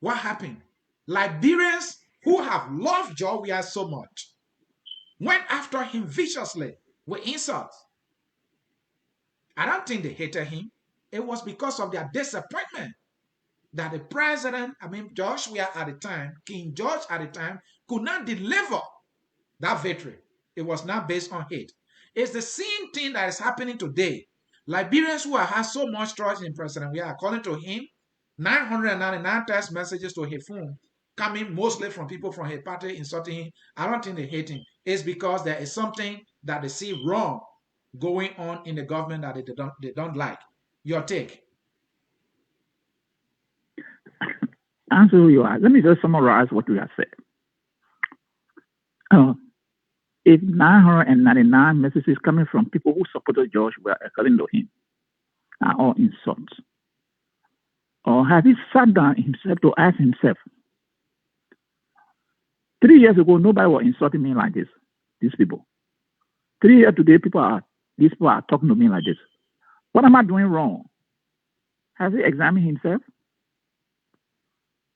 What happened? Liberians who have loved Weah so much went after him viciously with insults. I don't think they hated him. It was because of their disappointment that the president, George Weah at the time, King George at the time, could not deliver that victory. It was not based on hate. It's the same thing that is happening today. Liberians who have had so much trust in President Weah, according to him, 999 text messages to his phone, coming mostly from people from his party insulting him. I don't think they hate him. It's because there is something that they see wrong going on in the government that they don't like. Your take? Answer who you are. Let me just summarize what you have said. If 999 messages coming from people who supported George Weah, according to him, are all insults, or has he sat down himself to ask himself, 3 years ago, nobody was insulting me like this, these people. 3 years today, these people are talking to me like this. What am I doing wrong? Has he examined himself?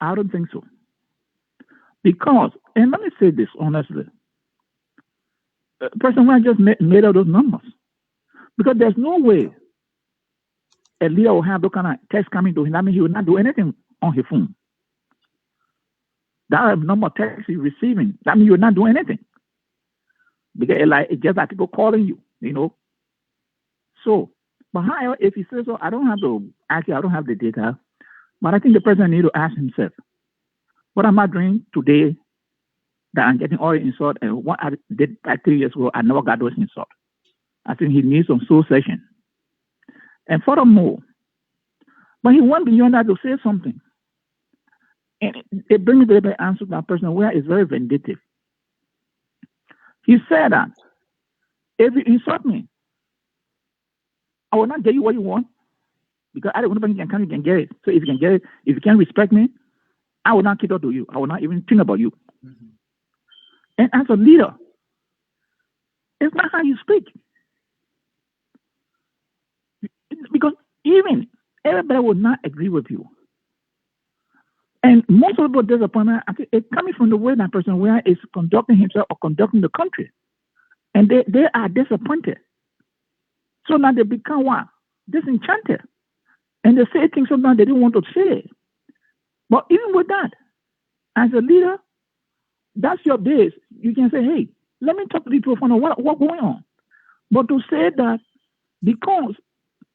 I don't think so. Because, and let me say this honestly, President Weah just made up those numbers. Because there's no way a leader will have those kind of text coming to him. That means he will not do anything on his phone. That number of texts he's receiving, that means you will not do anything. Because it's just like people calling you, So, but however, if he says so, I don't have the data, but I think the president needs to ask himself, what am I doing today that I'm getting all the insult, and what I did back 3 years ago, I never got those insults. I think he needs some soul session. And furthermore, but he went beyond that to say something. And it brings me to the answer that President Weah is very vindictive. He said that if you insult me, I will not get you what you want, because I don't know if you can get it. So if you can get it, if you can't respect me, I will not keep up to you. I will not even think about you. Mm-hmm. And as a leader, it's not how you speak. because even everybody will not agree with you. And most of the disappointment is coming from the way that person where is conducting himself or conducting the country. And they are disappointed. So now they become what? Disenchanted. And they say things sometimes they didn't want to say. But even with that, as a leader, that's your days. You can say, hey, let me talk to these people find out what's going on. But to say that because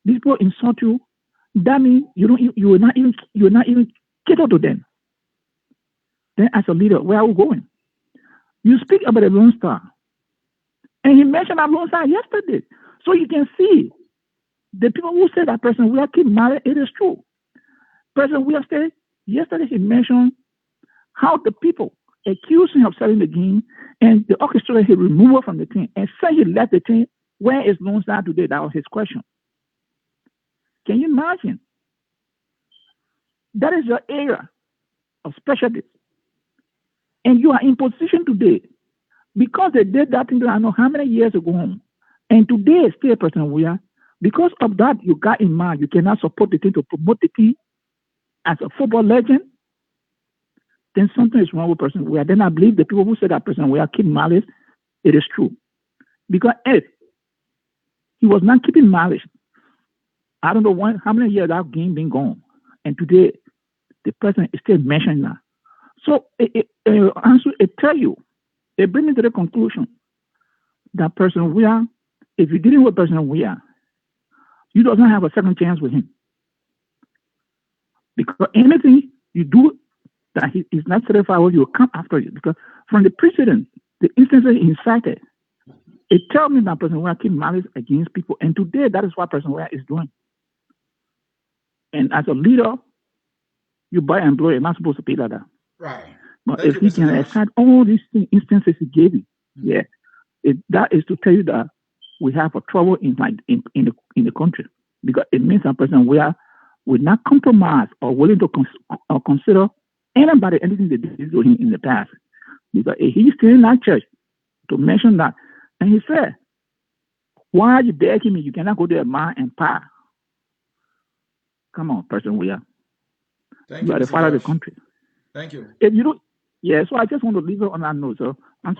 these people insult you, that means you will not even cater to them. Then as a leader, where are we going? You speak about the Lone Star. And he mentioned that Lone Star yesterday. So you can see the people who say that person we are keep married, it is true. Person we are saying yesterday he mentioned how the people accused him of selling the game and the orchestrator he removed from the team and said he left the team. Where is Lone Star today? That was his question. Can you imagine? That is your area of specialty. And you are in position today because they did that thing I don't know how many years ago. And today, still a person we are. Because of that, you got in mind, you cannot support the team to promote the team as a football legend. Then something is wrong with person we are. Then I believe the people who say that person we are keep malice, it is true. Because if he was not keeping malice, I don't know how many years that game been gone. And today, the president is still mentioning that. So it tell you, it brings me to the conclusion that person we are, if you're dealing with person we are, you don't have a second chance with him. Because anything you do that he is not satisfied with, he will come after you. Because from the precedent, the instances he incited, it tells me that person we are keeping malice against people. And today, that is what person we are is doing. And as a leader, you buy and employee, you're not supposed to be like that. Right. But if he can excite all these instances he gave you, that is to tell you that we have a trouble in the country, because it means that person we are will not compromise or willing to consider anybody anything they did to him in the past. Because he's still in that church to mention that, and he said, "Why are you begging me? You cannot go to a man and power." Come on, person we are. You are the father of the country. Thank you. If you don't, so I just want to leave it on that note. So,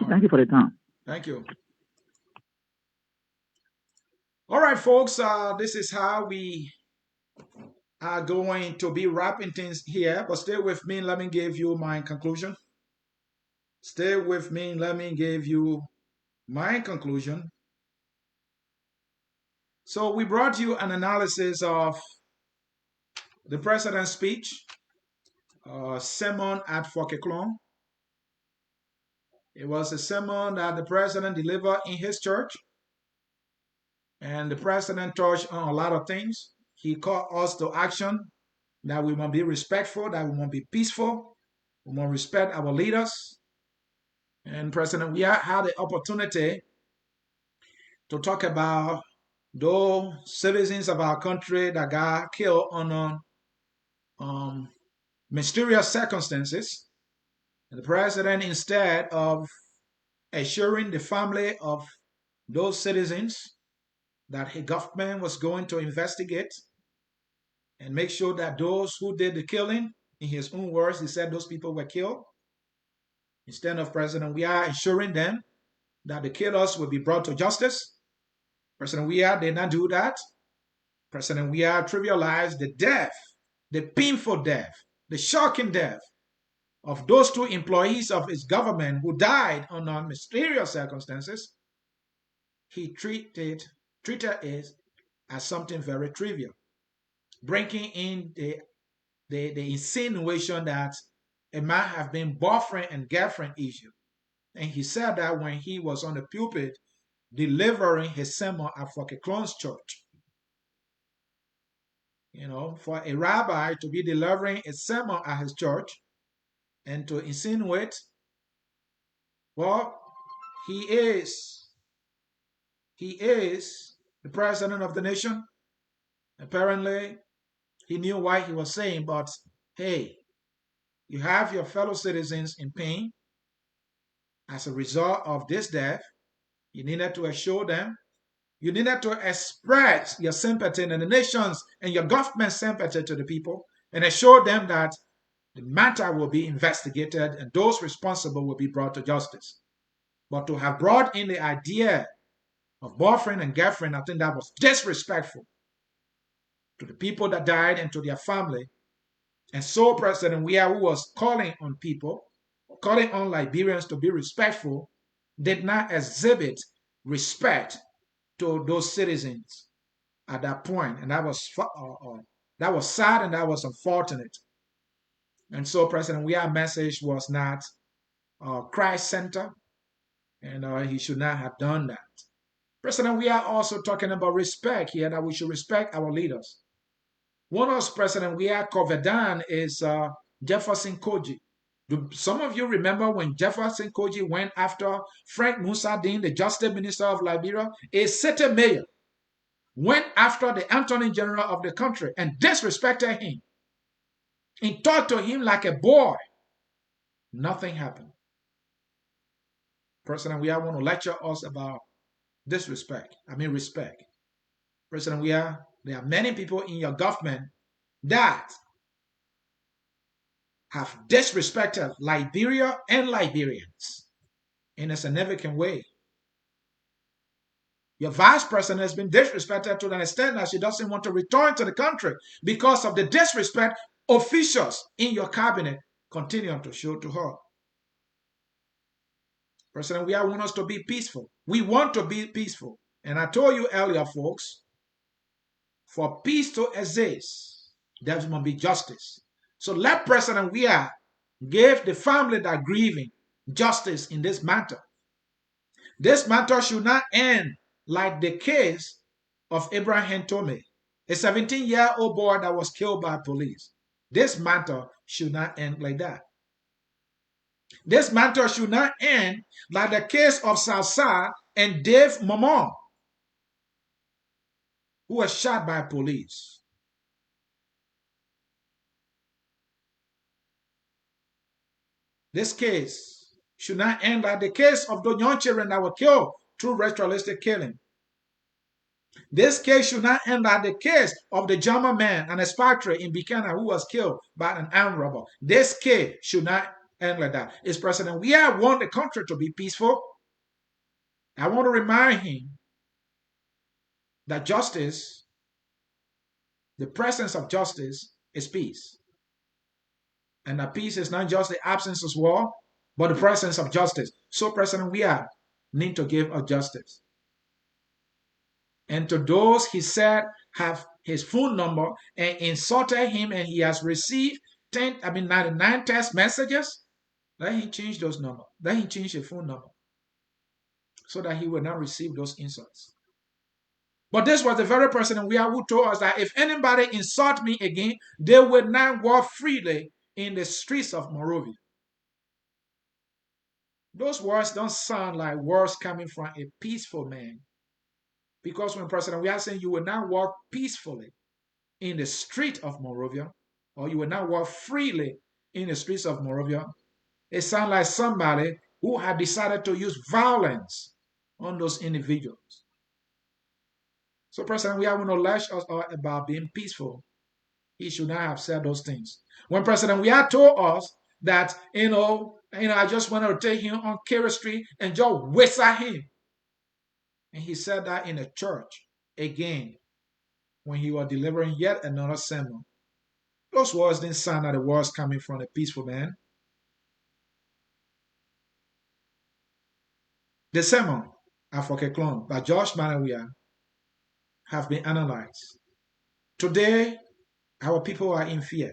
thank you for the time. Thank you. All right, folks. This is how we are going to be wrapping things here. But stay with me. Let me give you my conclusion. Stay with me. Let me give you my conclusion. So we brought you an analysis of the president's speech, sermon at Forky Kloh. It was a sermon that the president delivered in his church. And the president touched on a lot of things. He called us to action, that we must be respectful, that we must be peaceful, we must respect our leaders. And President Weah had the opportunity to talk about those citizens of our country that got killed under mysterious circumstances. And the president, instead of assuring the family of those citizens that his government was going to investigate and make sure that those who did the killing, in his own words, he said those people were killed. Instead of President Weah assuring them that the killers will be brought to justice, President Weah did not do that. President Weah trivialized the death, the painful death, the shocking death of those two employees of his government who died under mysterious circumstances. He treated it as something very trivial, bringing in the insinuation that it might have been boyfriend and girlfriend issue. And he said that when he was on the pulpit delivering his sermon at Forky Kloh's church. You know, for a rabbi to be delivering a sermon at his church and to insinuate, well, he is the president of the nation. Apparently, he knew what he was saying, but hey, you have your fellow citizens in pain as a result of this death. You needed to assure them You needed to express your sympathy and the nations and your government sympathy to the people and assure them that the matter will be investigated and those responsible will be brought to justice. But to have brought in the idea of boyfriend and girlfriend, I think that was disrespectful to the people that died and to their family. And so President Weah, who was calling on people, calling on Liberians to be respectful, did not exhibit respect to those citizens at that point, and that was sad and that was unfortunate. And so President Weah's message was not Christ center, and he should not have done that. President Weah also talking about respect here, that we should respect our leaders. One of President Weah covered down is Jefferson Koji. Do some of you remember when Jefferson Koji went after Frank Musa Dean, the Justice Minister of Liberia, a city mayor, went after the Attorney General of the country and disrespected him and talked to him like a boy? Nothing happened. President Weah want to lecture us about respect. President Weah, there are many people in your government that have disrespected Liberia and Liberians in a significant way. Your vice president has been disrespected to the extent that she doesn't want to return to the country because of the disrespect officials in your cabinet continue to show to her. President, we want us to be peaceful. We want to be peaceful. And I told you earlier, folks, for peace to exist, there must be justice. So let President Weah give the family that are grieving justice in this matter. This matter should not end like the case of Abraham Tome, a 17-year-old boy that was killed by police. This matter should not end like that. This matter should not end like the case of Salsa and Dave Momon, who was shot by police. This case should not end like the case of the young children that were killed through ritualistic killing. This case should not end like the case of the German man and expatriate in Buchanan who was killed by an armed robber. This case should not end like that. Is President Weah want the country to be peaceful? I want to remind him that justice, the presence of justice, is peace. And that peace is not just the absence of war, but the presence of justice. So President Weah need to give us justice. And to those he said have his phone number and insulted him and he has received 99 text messages, let him change those numbers. Let him change the phone number so that he will not receive those insults. But this was the very President Weah who told us that if anybody insult me again, they will not walk freely in the streets of Monrovia. Those words don't sound like words coming from a peaceful man. Because when President Weah saying you will not walk peacefully in the street of Monrovia, or you will not walk freely in the streets of Monrovia, it sounds like somebody who had decided to use violence on those individuals. So President Weah want to lash us out about being peaceful. He should not have said those things. When President Weah told us that, I just want to take him on Kerry Street and just whistle him. And he said that in a church again when he was delivering yet another sermon. Those words didn't sound like the words coming from a peaceful man. The sermon at Forky Kloh by George Weah have been analyzed. Today, our people are in fear.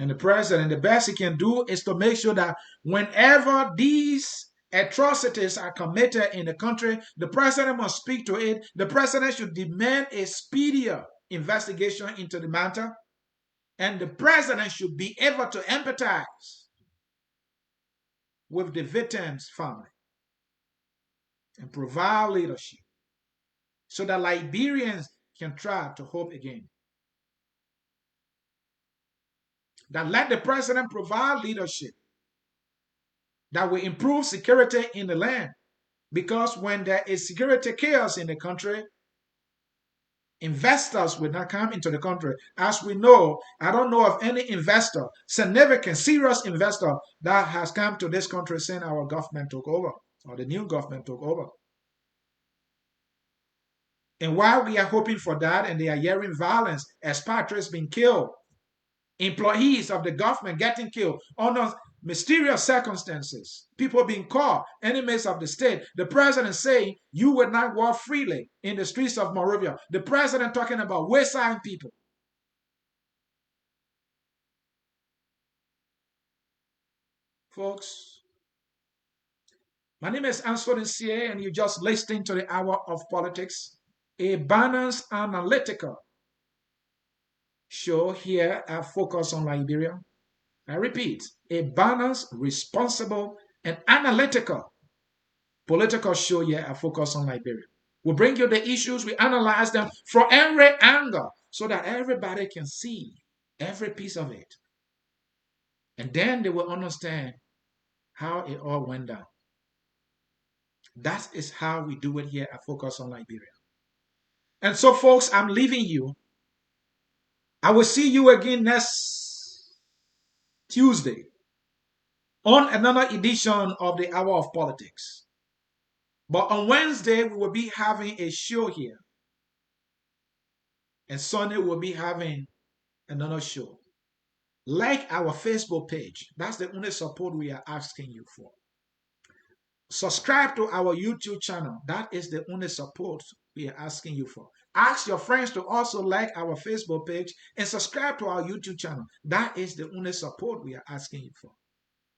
And the president, the best he can do is to make sure that whenever these atrocities are committed in the country, the president must speak to it. The president should demand a speedier investigation into the matter. And the president should be able to empathize with the victim's family and provide leadership so that Liberians can try to hope again. That let the president provide leadership that will improve security in the land, Because when there is security chaos in the country, investors will not come into the country. As we know, I don't know of any investor, significant, serious investor that has come to this country since our government took over, or the new government took over. And while we are hoping for that and they are hearing violence, expatriates being killed, employees of the government getting killed under mysterious circumstances, people being caught, enemies of the state, the president saying you will not walk freely in the streets of Monrovia, the president talking about wayside people. Folks, my name is Anthony C.A. and you just listening to the Hour of Politics, a balanced analytical show here at Focus on Liberia. I repeat, a balanced, responsible, and analytical political show here at Focus on Liberia. We bring you the issues, we analyze them from every angle so that everybody can see every piece of it. And then they will understand how it all went down. That is how we do it here at Focus on Liberia. And so, folks, I'm leaving you. I will see you again next Tuesday on another edition of the Hour of Politics. But on Wednesday, we will be having a show here. And Sunday, we'll be having another show. Like our Facebook page. That's the only support we are asking you for. Subscribe to our YouTube channel. That is the only support we are asking you for. Ask your friends to also like our Facebook page and subscribe to our YouTube channel. That is the only support we are asking you for.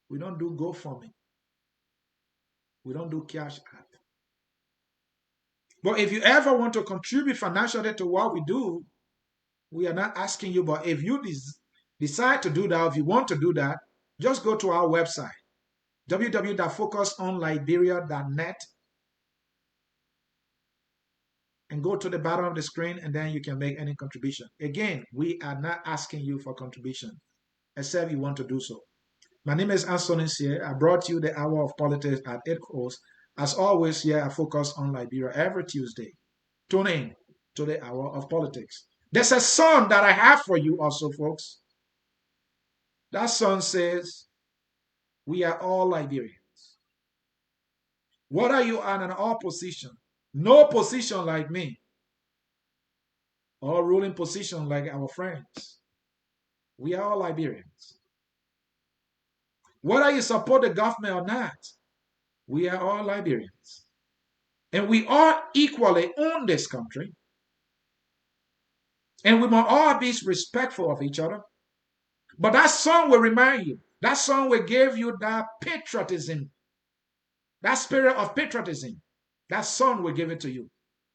We don't do GoFundMe. We don't do Cash App. But if you ever want to contribute financially to what we do, we are not asking you. But if you decide to do that, if you want to do that, just go to our website, www.focusonliberia.net, and go to the bottom of the screen, and then you can make any contribution. Again, we are not asking you for contribution, except you want to do so. My name is Anthony C.A. I brought you the Hour of Politics at 8 hours. As always, here I Focus on Liberia every Tuesday. Tune in to the Hour of Politics. There's a song that I have for you also, folks. That song says, we are all Liberians. Whether you are in an opposition, no position like me, or ruling position like our friends, we are all Liberians. Whether you support the government or not, we are all Liberians. And we all equally own this country. And we must all be respectful of each other. But that song will remind you, that song will give you that patriotism, that spirit of patriotism. That song will give it to you.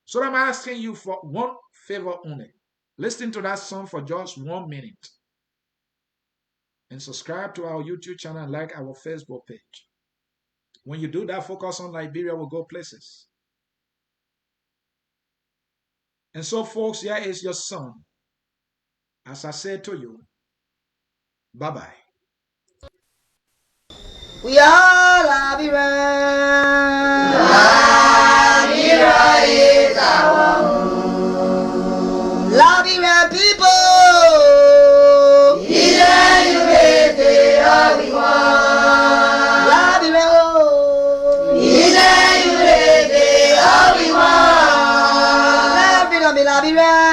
So I'm asking you for one favor only. Listen to that song for just 1 minute. And subscribe to our YouTube channel and like our Facebook page. When you do that, Focus on Liberia will go places. And so, folks, here is your song. As I said to you, bye-bye. We are Liberia. Liberia is our home. Liberia people. Liberia.